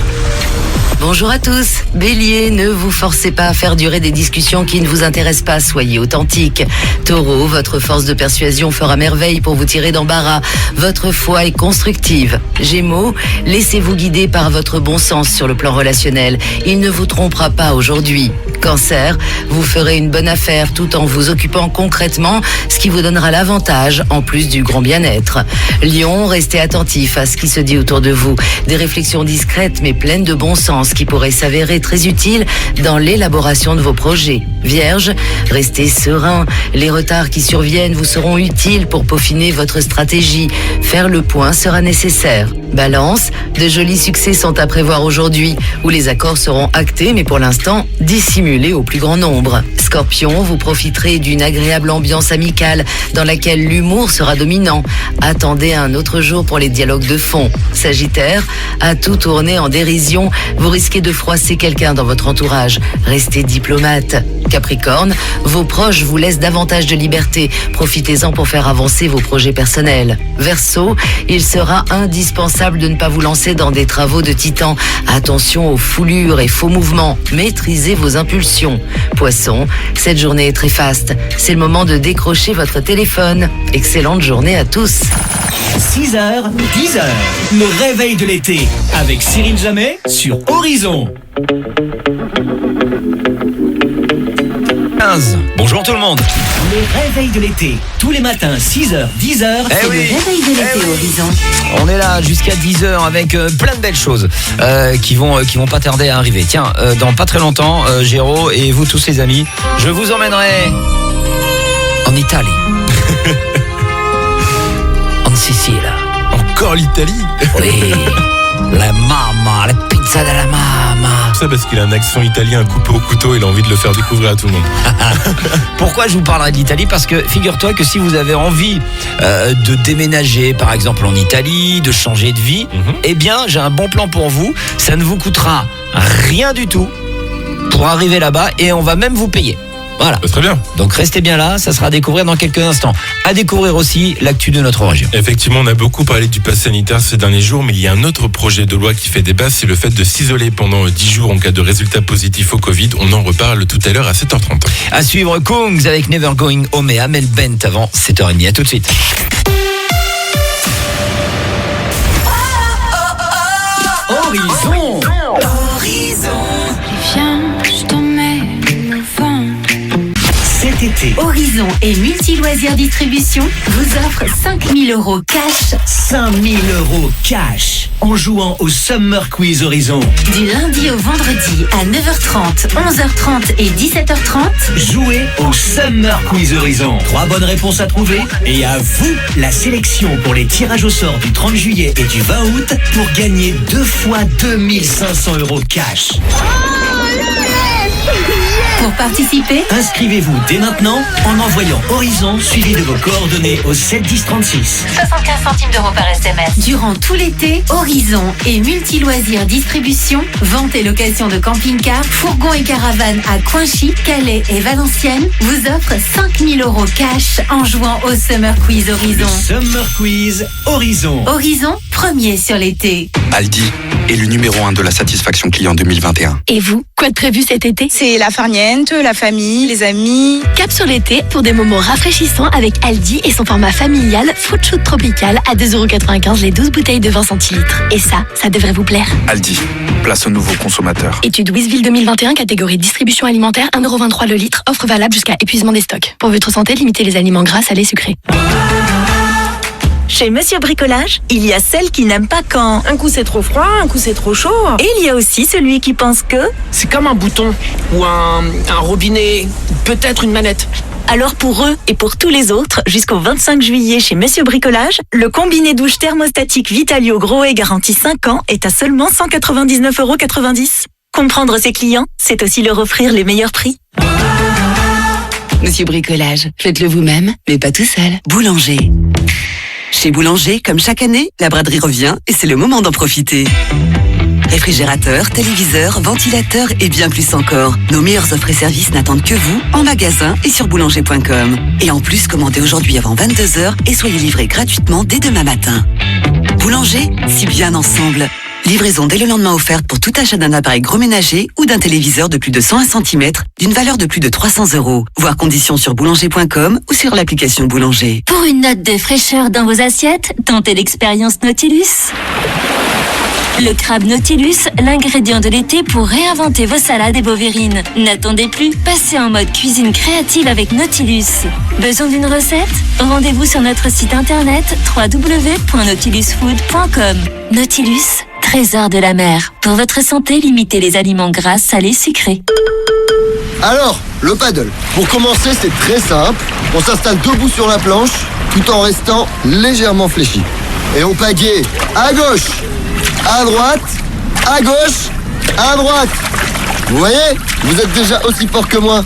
Bonjour à tous. Bélier, ne vous forcez pas à faire durer des discussions qui ne vous intéressent pas, soyez authentique. Taureau, votre force de persuasion fera merveille pour vous tirer d'embarras. Votre foi est constructive. Gémeaux, laissez-vous guider par votre bon sens sur le plan relationnel. Il ne vous trompera pas aujourd'hui. Cancer, vous ferez une bonne affaire tout en vous occupant concrètement, ce qui vous donnera l'avantage en plus du grand bien-être. Lion, restez attentif à ce qui se dit autour de vous. Des réflexions discrètes mais pleines de bon sens qui pourraient s'avérer très utiles dans l'élaboration de vos projets. Vierge, restez serein. Les retards qui surviennent vous seront utiles pour peaufiner votre stratégie. Faire le point sera nécessaire. Balance, de jolis succès sont à prévoir aujourd'hui, où les accords seront actés mais pour l'instant dissimulés au plus grand nombre. Scorpion, vous profiterez d'une agréable ambiance amicale dans laquelle l'humour sera dominant. Attendez un autre jour pour les dialogues de fond. Sagittaire, à tout tourner en dérision, vous risquez de froisser quelqu'un dans votre entourage. Restez diplomate. Capricorne, vos proches vous laissent davantage de liberté. Profitez-en pour faire avancer vos projets personnels. Verseau, il sera indispensable de ne pas vous lancer dans des travaux de titan. Attention aux foulures et faux mouvements. Maîtrisez vos impulsions. Poisson, cette journée est très faste. C'est le moment de décrocher votre téléphone. Excellente journée à tous.
6h, 10h, le réveil de l'été avec Cyril Jamais sur Horizon.
15. Bonjour tout le monde.
Le réveil de l'été, tous les matins 6h, 10h,
c'est le réveil de l'été Horizon.
On est là jusqu'à 10h avec plein de belles choses qui vont pas tarder à arriver. Tiens, dans pas très longtemps, Géraud et vous tous les amis, je vous emmènerai en Italie. En Sicile.
Encore l'Italie.
Oui, la mamma, la pizza de la mamma.
Tout ça parce qu'il a un accent italien coupé au couteau, il a envie de le faire découvrir à tout le monde.
Pourquoi je vous parlerai de l'Italie? Parce que figure-toi que si vous avez envie de déménager par exemple en Italie, de changer de vie, eh bien j'ai un bon plan pour vous. Ça ne vous coûtera rien du tout pour arriver là-bas et on va même vous payer. Voilà.
Très bien.
Donc restez bien là, ça sera à découvrir dans quelques instants. À découvrir aussi l'actu de notre région.
Effectivement, on a beaucoup parlé du pass sanitaire ces derniers jours, mais il y a un autre projet de loi qui fait débat, c'est le fait de s'isoler pendant 10 jours en cas de résultat positif au Covid. On en reparle tout à l'heure à 7h30.
À suivre Kungs avec Never Going Home et Amel Bent avant 7h30. À tout de suite.
Horizon.
Viens, je t'en mets le vent.
Cet été,
Horizon et Multi-Loisirs Distribution vous offrent 5 000 € cash.
5 000 € cash en jouant au Summer Quiz Horizon.
Du lundi au vendredi à 9h30, 11h30 et 17h30.
Jouez au Summer Quiz Horizon. 3 bonnes réponses à trouver et à vous la sélection pour les tirages au sort du 30 juillet et du 20 août pour gagner 2 fois 2 500 € cash.
Pour participer,
inscrivez-vous dès maintenant en envoyant Horizon suivi de vos coordonnées au 7 10 36.
75 centimes d'euros par SMS. Durant tout l'été, Horizon et Multi-Loisirs Distribution, vente et location de camping-cars, fourgons et caravanes à Coinchy, Calais et Valenciennes, vous offrent 5 000 € cash en jouant au Summer Quiz Horizon.
Le Summer Quiz Horizon.
Horizon, premier sur l'été.
Aldi est le numéro 1 de la satisfaction client 2021.
Et vous, quoi de prévu cet été?
C'est la farniente, la famille, les amis.
Cap sur l'été pour des moments rafraîchissants avec Aldi et son format familial Fruit Shoot Tropical à 2,95 € les 12 bouteilles de 20 centilitres. Et ça devrait vous plaire.
Aldi, place aux nouveaux consommateurs.
Étude Wizville 2021, catégorie distribution alimentaire, 1,23 € le litre, offre valable jusqu'à épuisement des stocks. Pour votre santé, limitez les aliments gras, salés, sucrés.
Chez Monsieur Bricolage, il y a celle qui n'aime pas quand
un coup c'est trop froid, un coup c'est trop chaud.
Et il y a aussi celui qui pense que
c'est comme un bouton ou un robinet, peut-être une manette.
Alors pour eux et pour tous les autres, jusqu'au 25 juillet chez Monsieur Bricolage, le combiné douche thermostatique Vitalio Grohe garantie 5 ans est à seulement 199,90 €. Comprendre ses clients, c'est aussi leur offrir les meilleurs prix.
Monsieur Bricolage, faites-le vous-même, mais pas tout seul. Boulanger. Chez Boulanger, comme chaque année, la braderie revient et c'est le moment d'en profiter. Réfrigérateur, téléviseur, ventilateur et bien plus encore. Nos meilleures offres et services n'attendent que vous en magasin et sur boulanger.com. Et en plus, commandez aujourd'hui avant 22h et soyez livrés gratuitement dès demain matin. Boulanger, si bien ensemble. Livraison dès le lendemain offerte pour tout achat d'un appareil gros ménager ou d'un téléviseur de plus de 101 cm d'une valeur de plus de 300 €. Voir conditions sur boulanger.com ou sur l'application Boulanger.
Pour une note de fraîcheur dans vos assiettes, tentez l'expérience Nautilus. Le crabe Nautilus, l'ingrédient de l'été pour réinventer vos salades et vos verrines. N'attendez plus, passez en mode cuisine créative avec Nautilus. Besoin d'une recette? Rendez-vous sur notre site internet www.nautilusfood.com. Nautilus, trésor de la mer. Pour votre santé, limitez les aliments gras, salés, sucrés.
Alors, le paddle. Pour commencer, c'est très simple. On s'installe debout sur la planche, tout en restant légèrement fléchi. Et on pagaie à gauche, à droite, à gauche, à droite. Vous voyez? Vous êtes déjà aussi fort que moi.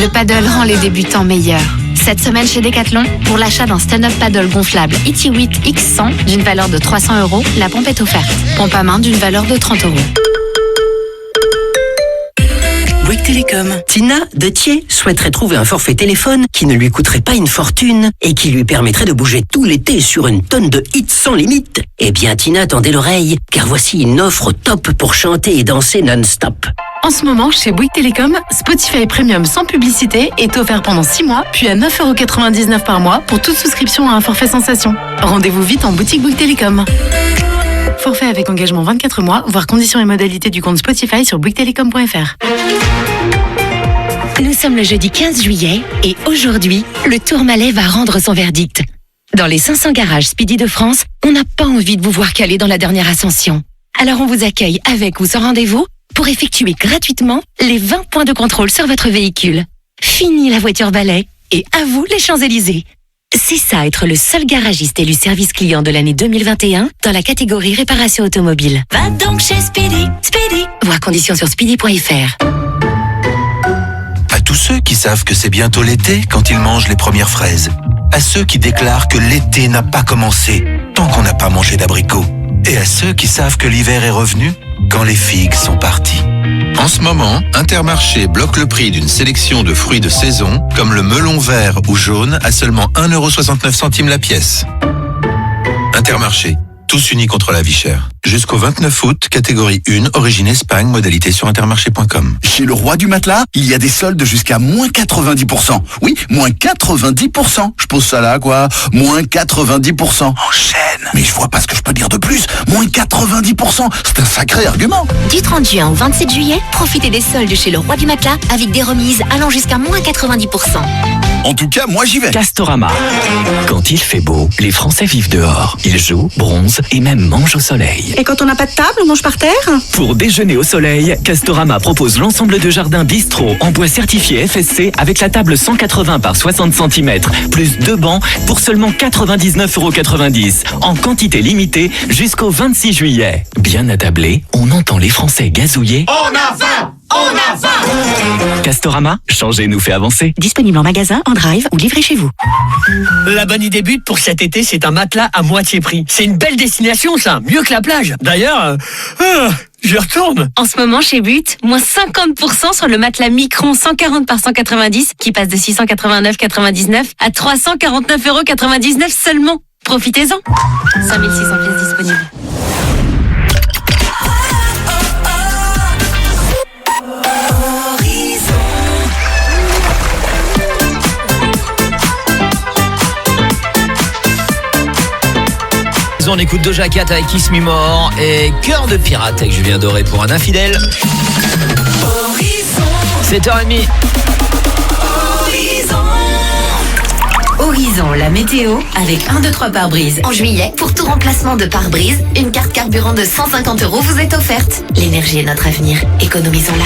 Le paddle rend les débutants meilleurs. Cette semaine chez Decathlon, pour l'achat d'un stand-up paddle gonflable Iti8 X100 d'une valeur de 300 €, la pompe est offerte. Pompe à main d'une valeur de 30 €.
Bouygues Télécom. Tina de Thiers souhaiterait trouver un forfait téléphone qui ne lui coûterait pas une fortune et qui lui permettrait de bouger tout l'été sur une tonne de hits sans limite. Eh bien Tina, tendez l'oreille, car voici une offre top pour chanter et danser non-stop.
En ce moment, chez Bouygues Télécom, Spotify Premium sans publicité est offert pendant 6 mois, puis à 9,99 € par mois pour toute souscription à un forfait sensation. Rendez-vous vite en boutique Bouygues Télécom. Forfait avec engagement 24 mois, voir conditions et modalités du compte Spotify sur bouyguestelecom.fr.
Nous sommes le jeudi 15 juillet et aujourd'hui, le Tourmalet va rendre son verdict. Dans les 500 garages Speedy de France, on n'a pas envie de vous voir caler dans la dernière ascension. Alors on vous accueille avec ou sans rendez-vous pour effectuer gratuitement les 20 points de contrôle sur votre véhicule. Fini la voiture balai et à vous les Champs-Élysées. C'est ça, être le seul garagiste élu service client de l'année 2021 dans la catégorie réparation automobile.
Va donc chez Speedy. Speedy.
Voir conditions sur speedy.fr.
À tous ceux qui savent que c'est bientôt l'été quand ils mangent les premières fraises. À ceux qui déclarent que l'été n'a pas commencé tant qu'on n'a pas mangé d'abricots. Et à ceux qui savent que l'hiver est revenu quand les figues sont parties.
En ce moment, Intermarché bloque le prix d'une sélection de fruits de saison, comme le melon vert ou jaune, à seulement 1,69 € la pièce. Intermarché, tous unis contre la vie chère. Jusqu'au 29 août, catégorie 1, origine Espagne, modalité sur intermarché.com.
Chez le roi du matelas, il y a des soldes jusqu'à moins 90%. Oui, moins 90%. Je pose ça là, quoi. Moins 90%. Enchaîne. Mais je vois pas ce que je peux dire de plus. Moins 90%. C'est un sacré argument.
Du 30 juin au 27 juillet, profitez des soldes chez le roi du matelas avec des remises allant jusqu'à moins 90%.
En tout cas, moi j'y vais.
Castorama. Quand il fait beau, les Français vivent dehors. Ils jouent, bronzent et même mangent au soleil.
Et quand on n'a pas de table, on mange par terre?
Pour déjeuner au soleil, Castorama propose l'ensemble de jardins bistrot en bois certifié FSC avec la table 180 par 60 cm, plus 2 bancs pour seulement 99,90 € en quantité limitée jusqu'au 26 juillet. Bien attablé, on entend les Français gazouiller.
On a faim! On a faim!
Castorama, changer nous fait avancer.
Disponible en magasin, en drive ou livré chez vous.
La bonne idée but pour cet été, c'est un matelas à moitié prix. C'est une belle destination, ça, mieux que la plage. D'ailleurs, j'y retourne.
En ce moment, chez But, moins 50% sur le matelas Micron 140 par 190 qui passe de 689,99 à 349,99 € seulement. Profitez-en. 5600 pièces disponibles.
On écoute Doja Cat avec Kiss Me More et Cœur de Pirate avec Julien Doré pour un infidèle. 7h30.
Horizon, la météo avec 1, 2, 3 pare-brise.
En juillet, pour tout remplacement de pare-brise, une carte carburant de 150 € vous est offerte. L'énergie est notre avenir. Économisons-la.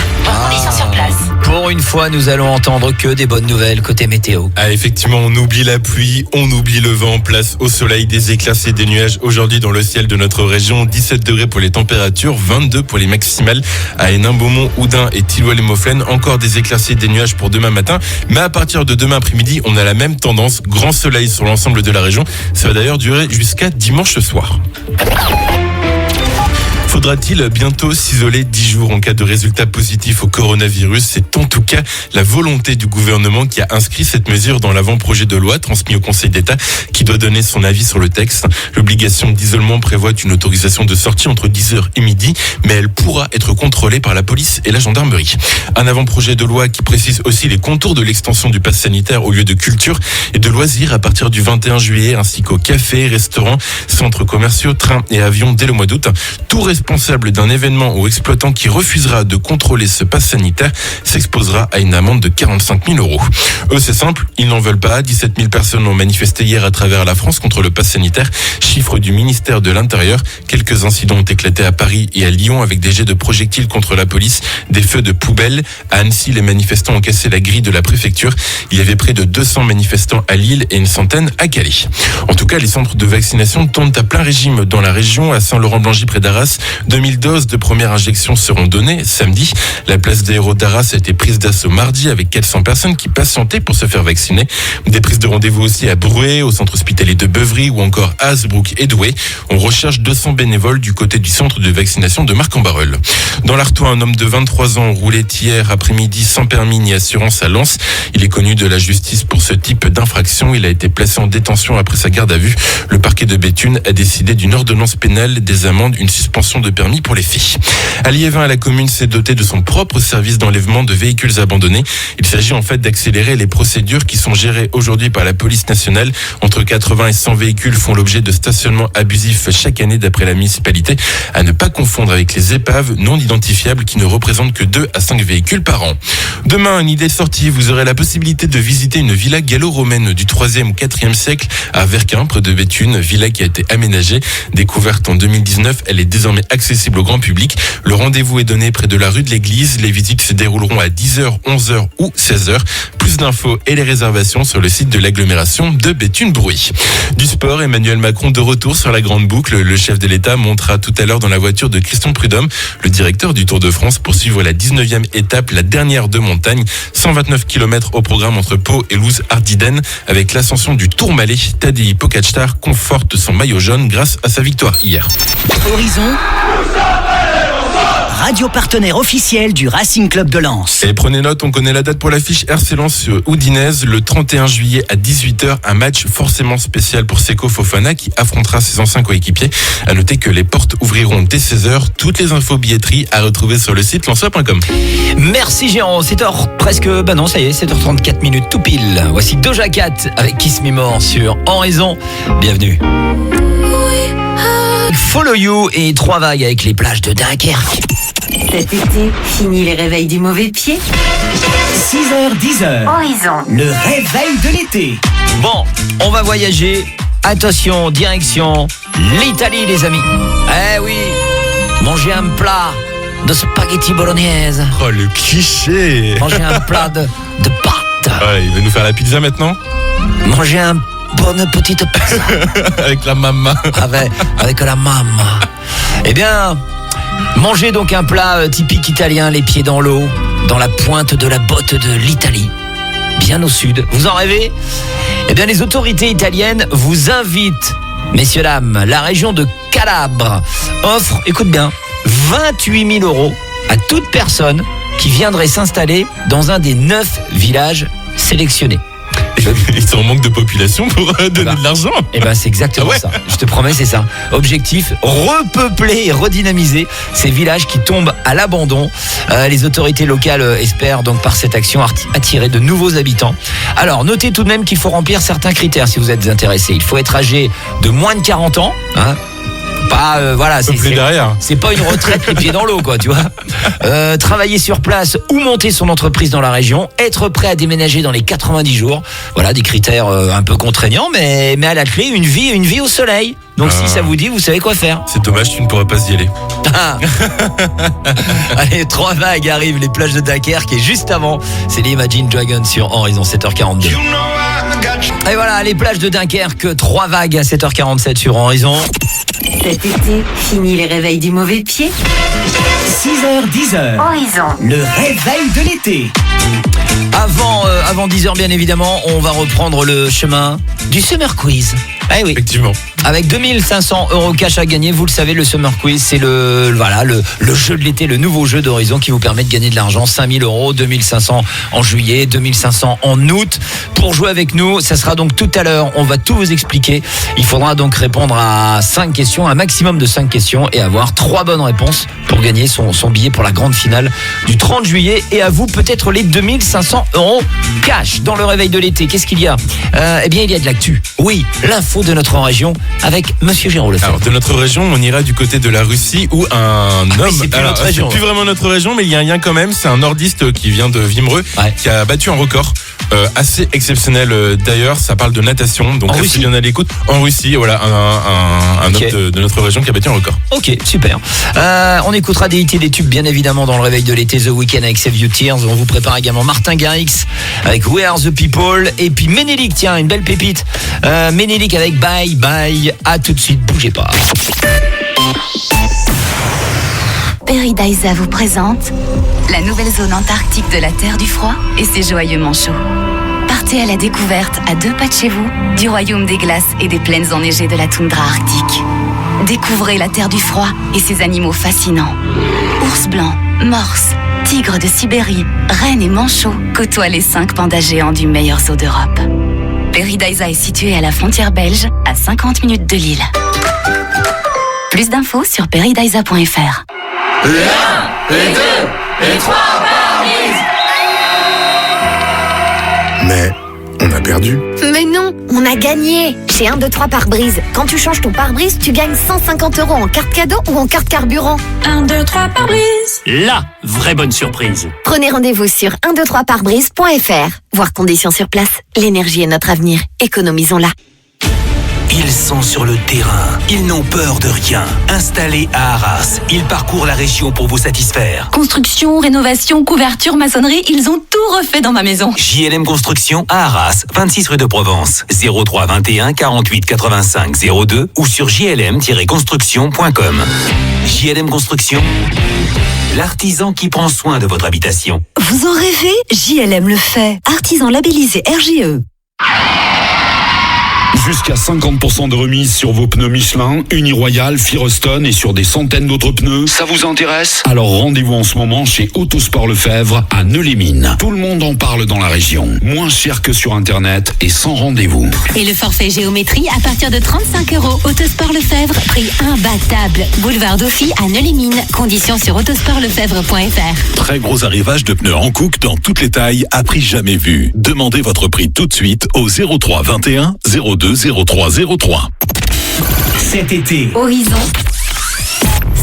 Conditions sur place.
Pour une fois, nous allons entendre que des bonnes nouvelles côté météo.
Ah, effectivement, on oublie la pluie, on oublie le vent, place au soleil, des éclaircies et des nuages. Aujourd'hui, dans le ciel de notre région, 17 degrés pour les températures, 22 pour les maximales à Hénin, Beaumont, Oudin et Tillouet-les-Mauflaines. Encore des éclaircies et des nuages pour demain matin. Mais à partir de demain après-midi, on a la même tendance. Grand soleil sur l'ensemble de la région. Ça va d'ailleurs durer jusqu'à dimanche soir. Faudra-t-il bientôt s'isoler 10 jours en cas de résultat positif au coronavirus? C'est en tout cas la volonté du gouvernement qui a inscrit cette mesure dans l'avant-projet de loi transmis au Conseil d'État qui doit donner son avis sur le texte. L'obligation d'isolement prévoit une autorisation de sortie entre 10h et midi, mais elle pourra être contrôlée par la police et la gendarmerie. Un avant-projet de loi qui précise aussi les contours de l'extension du pass sanitaire aux lieux de culture et de loisirs à partir du 21 juillet, ainsi qu'aux cafés, restaurants, centres commerciaux, trains et avions dès le mois d'août. Tout responsable d'un événement ou exploitant qui refusera de contrôler ce pass sanitaire s'exposera à une amende de 45 000 €. Eux, c'est simple, ils n'en veulent pas. 17 000 personnes ont manifesté hier à travers la France contre le pass sanitaire, chiffre du ministère de l'Intérieur. Quelques incidents ont éclaté à Paris et à Lyon avec des jets de projectiles contre la police, des feux de poubelle. À Annecy, les manifestants ont cassé la grille de la préfecture. Il y avait près de 200 manifestants à Lille et une centaine à Calais. En tout cas, les centres de vaccination tournent à plein régime dans la région. À Saint-Laurent-Blangy, près d'Arras, 2000 doses de première injection seront données samedi. La place d'Aéro d'Arras a été prise d'assaut mardi avec 400 personnes qui patientaient pour se faire vacciner. Des prises de rendez-vous aussi à Bruay, au centre hospitalier de Beuvry ou encore à Hasbrook et Douai. On recherche 200 bénévoles du côté du centre de vaccination de Marc-en-Barœul. Dans l'Artois, un homme de 23 ans roulait hier après-midi sans permis ni assurance à Lens. Il est connu de la justice pour ce type d'infraction. Il a été placé en détention après sa garde à vue. Le parquet de Béthune a décidé d'une ordonnance pénale, des amendes, une suspension de permis pour les filles. À Liévin, la commune s'est dotée de son propre service d'enlèvement de véhicules abandonnés. Il s'agit en fait d'accélérer les procédures qui sont gérées aujourd'hui par la police nationale. Entre 80 et 100 véhicules font l'objet de stationnements abusifs chaque année d'après la municipalité, à ne pas confondre avec les épaves non identifiables qui ne représentent que 2 à 5 véhicules par an. Demain, une idée sortie, vous aurez la possibilité de visiter une villa gallo-romaine du 3e ou 4e siècle à Verquin, près de Béthune, villa qui a été aménagée. Découverte en 2019, elle est désormais accessible au grand public. Le rendez-vous est donné près de la rue de l'église. Les visites se dérouleront à 10h, 11h ou 16h. Plus d'infos et les réservations sur le site de l'agglomération de Béthune-Bruy. Du sport, Emmanuel Macron de retour sur la grande boucle. Le chef de l'État montera tout à l'heure dans la voiture de Christian Prudhomme, le directeur du Tour de France, pour suivre la 19e étape, la dernière de montagne. 129 km au programme entre Pau et Louz-Ardiden. Avec l'ascension du Tourmalet, Tadej Pogačar conforte son maillot jaune grâce à sa victoire hier.
Horizon, radio partenaire officiel du Racing Club de Lens.
Et prenez note, on connaît la date pour l'affiche RC Lens Udinese le 31 juillet à 18h. Un match forcément spécial pour Seko Fofana qui affrontera ses anciens coéquipiers. À noter que les portes ouvriront dès 16h. Toutes les infos billetterie à retrouver sur le site lensois.com.
Merci Géant, 7h presque, non ça y est, 7h34 minutes tout pile. Voici Doja Cat avec Kiss Me More sur En Raison. Bienvenue. Follow You et 3 vagues avec les plages de Dunkerque.
Cet été, fini les réveils du mauvais pied.
6h, 10h.
Horizon.
Le réveil de l'été.
Bon, on va voyager. Attention, direction l'Italie les amis. Eh oui, manger un plat de spaghetti bolognaise.
Oh le cliché.
Manger un plat de pâtes.
Ouais, il va nous faire la pizza maintenant.
Manger un bonne petite pizza.
Avec la maman.
Avec la maman. Eh bien, mangez donc un plat typique italien, les pieds dans l'eau, dans la pointe de la botte de l'Italie, bien au sud. Vous en rêvez ? Eh bien, les autorités italiennes vous invitent, messieurs, dames, la région de Calabre offre, écoute bien, 28 000 € à toute personne qui viendrait s'installer dans un des 9 villages sélectionnés.
Ils sont en manque de population pour donner de l'argent.
Eh ben c'est exactement ça. Je te promets, c'est ça. Objectif, repeupler et redynamiser ces villages qui tombent à l'abandon. Les autorités locales espèrent donc par cette action attirer de nouveaux habitants. Alors notez tout de même qu'il faut remplir certains critères si vous êtes intéressé. Il faut être âgé de moins de 40 ans. Pas voilà, c'est pas une retraite les pieds dans l'eau quoi, tu vois. Travailler sur place ou monter son entreprise dans la région, être prêt à déménager dans les 90 jours. Voilà des critères un peu contraignants, mais à la clé une vie au soleil. Donc si ça vous dit, vous savez quoi faire.
C'est dommage, tu ne pourras pas y aller.
Allez, 3 vagues arrivent, les plages de Dunkerque et juste avant, c'est les Imagine Dragons sur En Raison, 7h42. Et voilà, les plages de Dunkerque, 3 vagues à 7h47 sur En Raison.
Cet été, fini les réveils du mauvais pied.
6h, 10h.
Horizon.
Le réveil de l'été.
Avant 10h, bien évidemment, on va reprendre le chemin du Summer Quiz. Eh oui.
Effectivement.
Avec 2500 € cash à gagner, vous le savez, le Summer Quiz, c'est le jeu de l'été, le nouveau jeu d'Horizon qui vous permet de gagner de l'argent. 5000 €, 2500 en juillet, 2500 en août. Pour jouer avec nous, ça sera donc tout à l'heure, on va tout vous expliquer. Il faudra donc répondre à 5 questions, un maximum de 5 questions et avoir 3 bonnes réponses pour gagner son billet pour la grande finale du 30 juillet. Et à vous peut-être les 2500 € cash dans le réveil de l'été. Qu'est-ce qu'il y a ? Eh bien, il y a de l'actu. Oui, l'info de notre région avec Monsieur Géraud Lefebvre.
Alors de notre région, on ira du côté de la Russie où un homme,
c'est
plus vraiment notre région, mais il y a un lien quand même. C'est un nordiste qui vient de Vimereux, qui a battu un record assez exceptionnel d'ailleurs. Ça parle de natation, donc restez bien à l'écoute. En Russie, voilà un homme de notre région qui a battu un record.
Ok, super. On écoutera des hits et des tubes bien évidemment dans le réveil de l'été. The Weeknd avec Save You Tears. On vous prépare également Martin Garrix avec We Are The People. Et puis Ménélique, tiens, une belle pépite. Ménélique avec Bye Bye. À tout de suite, bougez pas.
Peridaisa vous présente la nouvelle zone antarctique de la Terre du Froid et ses joyeux manchots. Partez à la découverte à 2 pas de chez vous du royaume des glaces et des plaines enneigées de la toundra arctique. Découvrez la Terre du Froid et ses animaux fascinants. Ours blancs, morses, tigres de Sibérie, rennes et manchots côtoient les 5 pandas géants du meilleur zoo d'Europe. Peridaisa est situé à la frontière belge, à 50 minutes de Lille. Plus d'infos sur peridaisa.fr.
Et 1, et 2, et 3 pare-brise.
Mais on a perdu.
Mais non, on a gagné. Chez 1, 2, 3 pare-brise, quand tu changes ton pare-brise, tu gagnes 150 € en carte cadeau ou en carte carburant.
1, 2, 3 pare-brise.
La vraie bonne surprise.
Prenez rendez-vous sur 123parbrise.fr. Voir conditions sur place. L'énergie est notre avenir. Économisons-la.
Ils sont sur le terrain. Ils n'ont peur de rien. Installés à Arras, ils parcourent la région pour vous satisfaire.
Construction, rénovation, couverture, maçonnerie, ils ont tout refait dans ma maison.
JLM Construction à Arras, 26 rue de Provence, 03 21 48 85 02 ou sur jlm-construction.com. JLM Construction, l'artisan qui prend soin de votre habitation.
Vous en rêvez? JLM le fait. Artisan labellisé RGE.
Jusqu'à 50% de remise sur vos pneus Michelin, Uniroyal, Firestone et sur des centaines d'autres pneus.
Ça vous intéresse?
Alors rendez-vous en ce moment chez Autosport Lefebvre à Neu-les-Mines. Tout le monde en parle dans la région. Moins cher que sur Internet et sans rendez-vous.
Et le forfait géométrie à partir de 35 €. Autosport Lefebvre, prix imbattable. Boulevard Dauphine à Neu-les-Mines. Conditions sur autosportlefebvre.fr.
Très gros arrivage de pneus Hankook dans toutes les tailles à prix jamais vu. Demandez votre prix tout de suite au 03 21 02 03 03.
Cet été,
Horizon,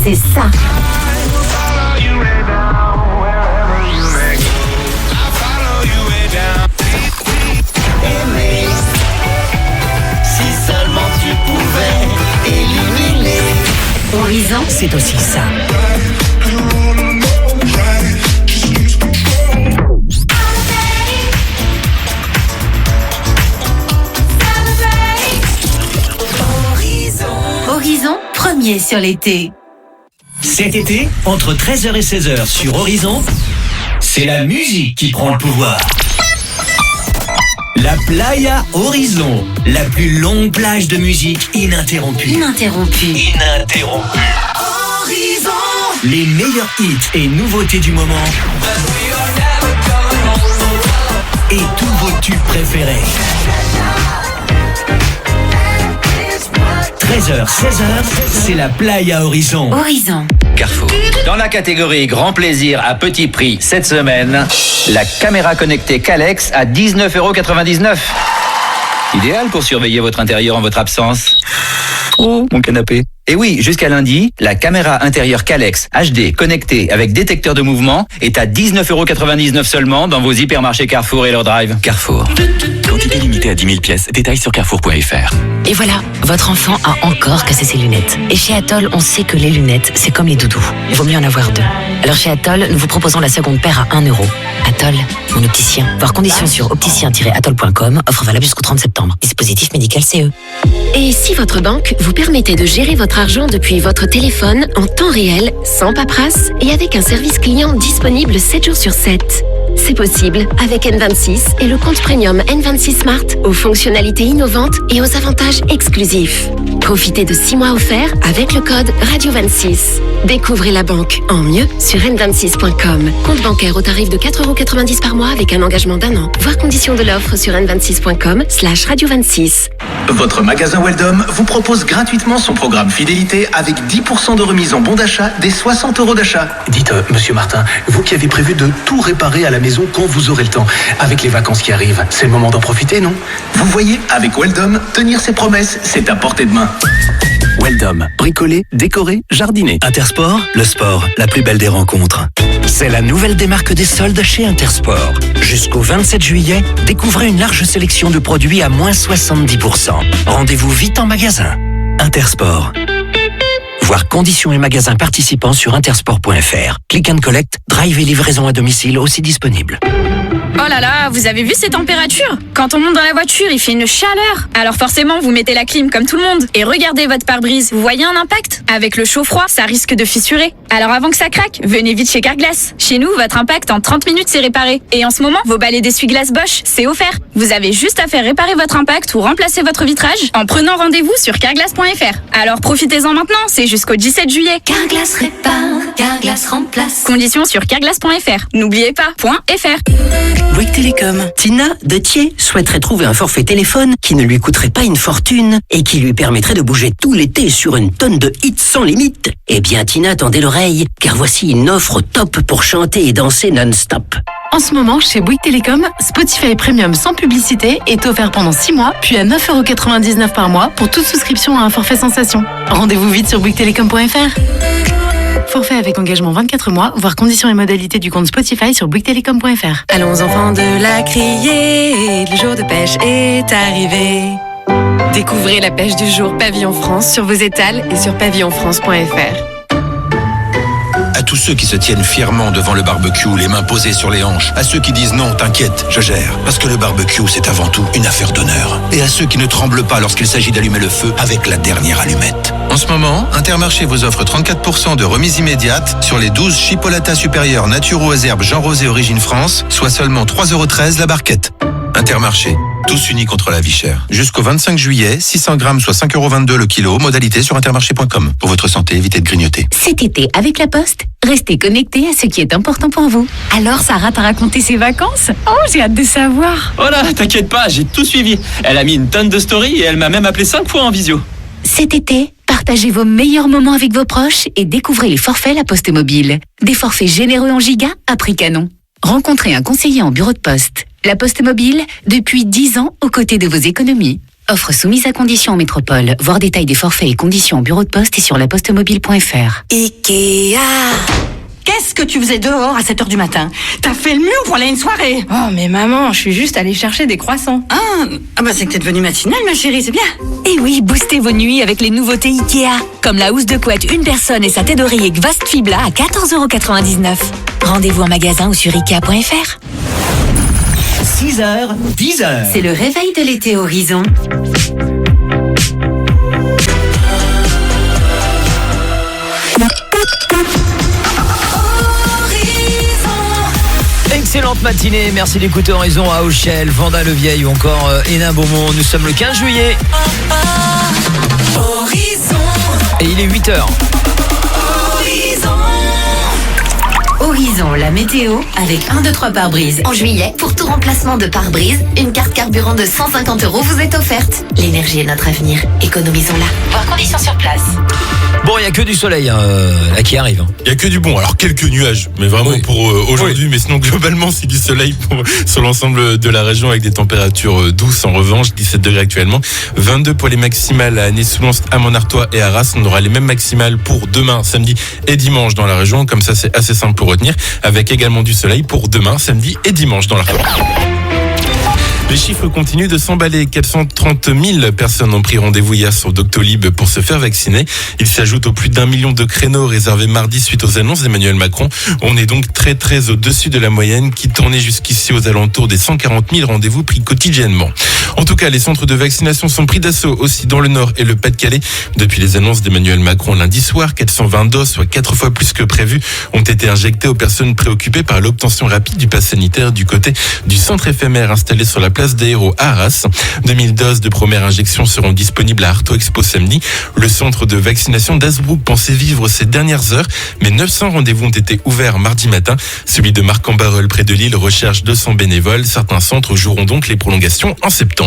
c'est ça.
si seulement tu pouvais éliminer.
Horizon, c'est aussi ça.
Horizon, premier sur l'été.
Cet été, entre 13h et 16h sur Horizon, c'est la musique qui prend le pouvoir. La Playa Horizon, la plus longue plage de musique ininterrompue.
Ininterrompu.
Horizon. Les meilleurs hits et nouveautés du moment. Et tous vos tubes préférés. 13h, 16h, c'est la Playa Horizon.
Horizon.
Carrefour. Dans la catégorie grand plaisir à petit prix cette semaine, la caméra connectée Calex à 19,99 €. Idéal pour surveiller votre intérieur en votre absence. Oh, mon canapé. Et oui, jusqu'à lundi, la caméra intérieure Calex HD connectée avec détecteur de mouvement est à 19,99 € seulement dans vos hypermarchés Carrefour et leur drive. Carrefour.
Quantité limitée à 10 000 pièces. Détails sur carrefour.fr.
Et voilà, votre enfant a encore cassé ses lunettes. Et chez Atoll, on sait que les lunettes, c'est comme les doudous. Il vaut mieux en avoir deux. Alors chez Atoll, nous vous proposons la seconde paire à 1 €. Atoll, mon opticien. Voir conditions sur opticien-atoll.com. Offre valable jusqu'au 30 septembre. Dispositif médical CE.
Et si votre banque vous permettait de gérer votre argent depuis votre téléphone en temps réel, sans paperasse et avec un service client disponible 7 jours sur 7? C'est possible avec N26 et le compte premium N26 Smart aux fonctionnalités innovantes et aux avantages exclusifs. Profitez de 6 mois offerts avec le code Radio26. Découvrez la banque en mieux sur n26.com. Compte bancaire au tarif de 4,90 € par mois avec un engagement d'1 an. Voir conditions de l'offre sur n26.com/radio26.
Votre magasin Weldom vous propose gratuitement son programme fidélité avec 10% de remise en bon d'achat dès 60 € d'achat. Dites, monsieur Martin, vous qui avez prévu de tout réparer à la maison quand vous aurez le temps, avec les vacances qui arrivent, c'est le moment d'en profiter, non? Vous voyez, avec Weldom, tenir ses promesses, c'est à portée de main.
Weldom, bricoler, décorer, jardiner. Intersport, le sport, la plus belle des rencontres. C'est la nouvelle démarque des soldes chez Intersport. Jusqu'au 27 juillet, découvrez une large sélection de produits à moins 70%. Rendez-vous vite en magasin. Intersport. Voir conditions et magasins participants sur intersport.fr. Click and collect, drive et livraison à domicile aussi disponibles.
Oh là là, vous avez vu ces températures? Quand on monte dans la voiture, il fait une chaleur. Alors forcément, vous mettez la clim comme tout le monde. Et regardez votre pare-brise, vous voyez un impact? Avec le chaud-froid, ça risque de fissurer. Alors avant que ça craque, venez vite chez Carglass. Chez nous, votre impact en 30 minutes, c'est réparé. Et en ce moment, vos balais d'essuie-glace Bosch, c'est offert. Vous avez juste à faire réparer votre impact ou remplacer votre vitrage en prenant rendez-vous sur carglass.fr. Alors profitez-en maintenant, c'est jusqu'au 17 juillet.
Carglass répare, Carglass remplace.
Conditions sur carglass.fr. N'oubliez pas, .fr.
Bouygues Télécom. Tina de Thiers souhaiterait trouver un forfait téléphone qui ne lui coûterait pas une fortune et qui lui permettrait de bouger tout l'été sur une tonne de hits sans limite. Eh bien Tina, tendez l'oreille, car voici une offre top pour chanter et danser non-stop.
En ce moment, chez Bouygues Télécom, Spotify Premium sans publicité est offert pendant 6 mois, puis à 9,99 € par mois pour toute souscription à un forfait sensation. Rendez-vous vite sur bouyguestelecom.fr. Forfait avec engagement 24 mois, voir conditions et modalités du compte Spotify sur bouyguestelecom.fr.
Allons enfants de la criée, le jour de pêche est arrivé.
Découvrez la pêche du jour Pavillon France sur vos étals et sur pavillonfrance.fr.
À tous ceux qui se tiennent fièrement devant le barbecue, les mains posées sur les hanches. À ceux qui disent non, t'inquiète, je gère. Parce que le barbecue, c'est avant tout une affaire d'honneur. Et à ceux qui ne tremblent pas lorsqu'il s'agit d'allumer le feu avec la dernière allumette.
En ce moment, Intermarché vous offre 34% de remise immédiate sur les 12 chipolatas supérieurs naturaux aux herbes Jean Rosé Origine France, soit seulement 3,13€ la barquette. Intermarché, tous unis contre la vie chère. Jusqu'au 25 juillet, 600 grammes soit 5,22€ le kilo, modalité sur intermarché.com. Pour votre santé, évitez de grignoter.
Cet été, avec la Poste, restez connectés à ce qui est important pour vous. Alors, Sarah t'a raconté ses vacances? Oh, j'ai hâte de savoir.
Oh là, t'inquiète pas, j'ai tout suivi. Elle a mis une tonne de stories et elle m'a même appelé 5 fois en visio.
Cet été, partagez vos meilleurs moments avec vos proches et découvrez les forfaits La Poste Mobile. Des forfaits généreux en gigas à prix canon. Rencontrez un conseiller en bureau de poste. La Poste Mobile, depuis 10 ans aux côtés de vos économies. Offre soumise à conditions en métropole. Voir détail des forfaits et conditions en bureau de poste et sur lapostemobile.fr.
Ikea. Qu'est-ce que tu faisais dehors à 7h du matin? T'as fait le mur pour aller à une soirée?
Oh, mais maman, je suis juste allée chercher des croissants.
Ah bah c'est que t'es devenue matinale, ma chérie, c'est bien.
Et oui, boostez vos nuits avec les nouveautés Ikea. Comme la housse de couette une personne et sa tête d'oreiller Gvast Fibla à 14,99€. Rendez-vous en magasin ou sur Ikea.fr.
6h, 10h.
C'est le réveil de l'été Horizon.
Excellente matinée, merci d'écouter Horizon à Auchel, Vanda-le-Vieil ou encore Hénin-Beaumont. Nous sommes le 15 juillet. Et il est 8h.
Horizon, la météo avec 1, 2, 3 pare-brise.
En juillet, pour tout remplacement de pare-brise, une carte carburant de 150€ vous est offerte. L'énergie est notre avenir, économisons-la.
Voir conditions sur place.
Bon, il n'y a que du soleil là qui arrive.
Il n'y a que du bon. Alors, quelques nuages, mais vraiment pour aujourd'hui. Oui. Mais sinon, globalement, c'est du soleil sur l'ensemble de la région avec des températures douces. En revanche, 17 degrés actuellement. 22 pour les maximales à Année-sous-Lens, à Monartois et à Arras. On aura les mêmes maximales pour demain, samedi et dimanche dans la région. Comme ça, c'est assez simple pour retenir. Avec également du soleil pour demain, samedi et dimanche dans la région. Les chiffres continuent de s'emballer. 430 000 personnes ont pris rendez-vous hier sur Doctolib pour se faire vacciner. Il s'ajoute aux plus d'1 million de créneaux réservés mardi suite aux annonces d'Emmanuel Macron. On est donc très au-dessus de la moyenne qui tournait jusqu'ici aux alentours des 140 000 rendez-vous pris quotidiennement. En tout cas, les centres de vaccination sont pris d'assaut aussi dans le Nord et le Pas-de-Calais. Depuis les annonces d'Emmanuel Macron lundi soir, 420 doses, soit 4 fois plus que prévu, ont été injectées aux personnes préoccupées par l'obtention rapide du pass sanitaire du côté du centre éphémère installé sur la place des Héros à Arras. 2000 doses de première injection seront disponibles à Arto Expo samedi. Le centre de vaccination d'Asbrook pensait vivre ces dernières heures, mais 900 rendez-vous ont été ouverts mardi matin. Celui de Marc-en-Barœul près de Lille recherche 200 bénévoles. Certains centres joueront donc les prolongations en septembre.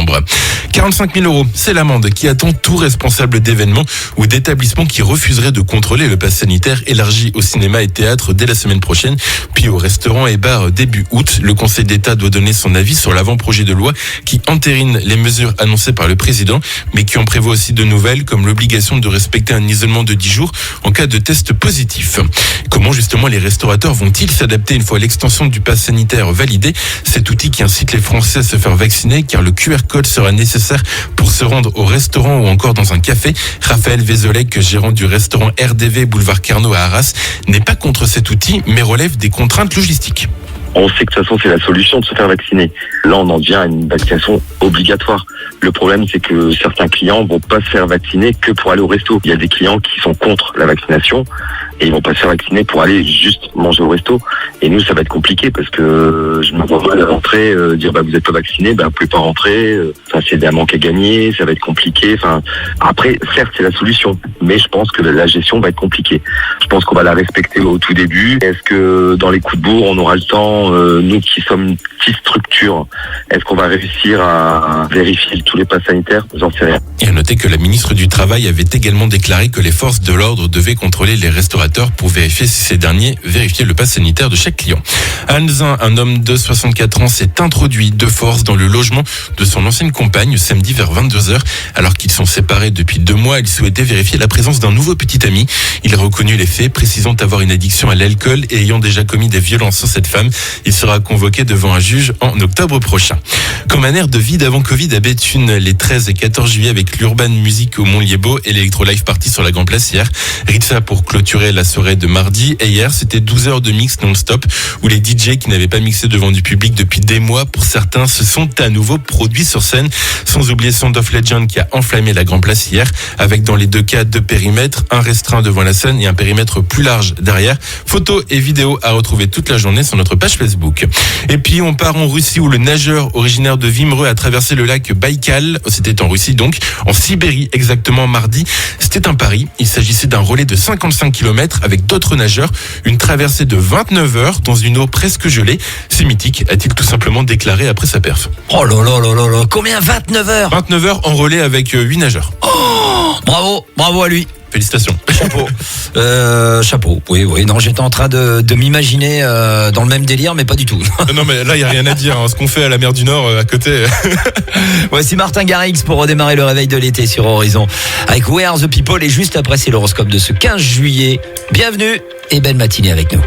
45 000 €, c'est l'amende qui attend tout responsable d'événements ou d'établissements qui refuserait de contrôler le pass sanitaire élargi au cinéma et théâtre dès la semaine prochaine, puis aux restaurants et bars début août. Le Conseil d'État doit donner son avis sur l'avant-projet de loi qui entérine les mesures annoncées par le président, mais qui en prévoit aussi de nouvelles, comme l'obligation de respecter un isolement de 10 jours en cas de test positif. Comment justement les restaurateurs vont-ils s'adapter une fois l'extension du pass sanitaire validée? Cet outil qui incite les Français à se faire vacciner, car le QR code sera nécessaire pour se rendre au restaurant ou encore dans un café. Raphaël Vézolec, gérant du restaurant RDV Boulevard Carnot à Arras, n'est pas contre cet outil, mais relève des contraintes logistiques.
On sait que de toute façon c'est la solution de se faire vacciner. Là on en vient à une vaccination obligatoire. Le problème c'est que certains clients vont pas se faire vacciner que pour aller au resto. Il y a des clients qui sont contre la vaccination et ils vont pas se faire vacciner pour aller juste manger au resto. Et nous ça va être compliqué parce que je me vois mal rentrer, dire vous êtes pas vacciné, vous pouvez pas rentrer. C'est un manque à gagner, ça va être compliqué. Après certes c'est la solution, mais je pense que la gestion va être compliquée. Je pense qu'on va la respecter au tout début. Est-ce que dans les coups de bourre on aura le temps, nous qui sommes une petite structure, est-ce qu'on va réussir à vérifier tous les passes sanitaires? J'en sais rien.
Et à noter que la ministre du Travail avait également déclaré que les forces de l'ordre devaient contrôler les restaurateurs opérateurs pour vérifier si ces derniers vérifiaient le pass sanitaire de chaque client. À Anzin, un homme de 64 ans s'est introduit de force dans le logement de son ancienne compagne samedi vers 22h. Alors qu'ils sont séparés depuis 2 mois, il souhaitait vérifier la présence d'un nouveau petit ami. Il a reconnu les faits, précisant avoir une addiction à l'alcool et ayant déjà commis des violences sur cette femme. Il sera convoqué devant un juge en octobre prochain. Comme un air de vide avant Covid à Béthune, les 13 et 14 juillet avec l'Urban Music au Mont-Liébeau et l'Electro Live Party sur la Grand Place hier. Ritza pour clôturer la soirée de mardi. Et hier, c'était 12 heures de mix non-stop où les DJ qui n'avaient pas mixé devant du public depuis des mois, pour certains, se sont à nouveau produits sur scène. Sans oublier Sound of Legend qui a enflammé la Grand Place hier, avec dans les 2 cas 2 périmètres, un restreint devant la scène et un périmètre plus large derrière. Photos et vidéos à retrouver toute la journée sur notre page Facebook. Et puis on part en Russie où le nageur originaire de Vimereux a traversé le lac Baïkal. C'était en Russie donc, en Sibérie exactement mardi. C'était un pari. Il s'agissait d'un relais de 55 km avec d'autres nageurs. Une traversée de 29 heures dans une eau presque gelée. C'est mythique, a-t-il tout simplement déclaré après sa perf.
Oh là là là là là, combien? 29 heures?
29 heures en relais avec 8 nageurs.
Oh, bravo à lui.
Félicitations.
Chapeau. Oui. Non, j'étais en train de m'imaginer dans le même délire, mais pas du tout.
Non, mais là, il n'y a rien à dire. Ce qu'on fait à la mer du Nord, à côté.
Voici Martin Garrix pour redémarrer le réveil de l'été sur Horizon. Avec We Are The People et juste après, c'est l'horoscope de ce 15 juillet. Bienvenue et belle matinée avec nous.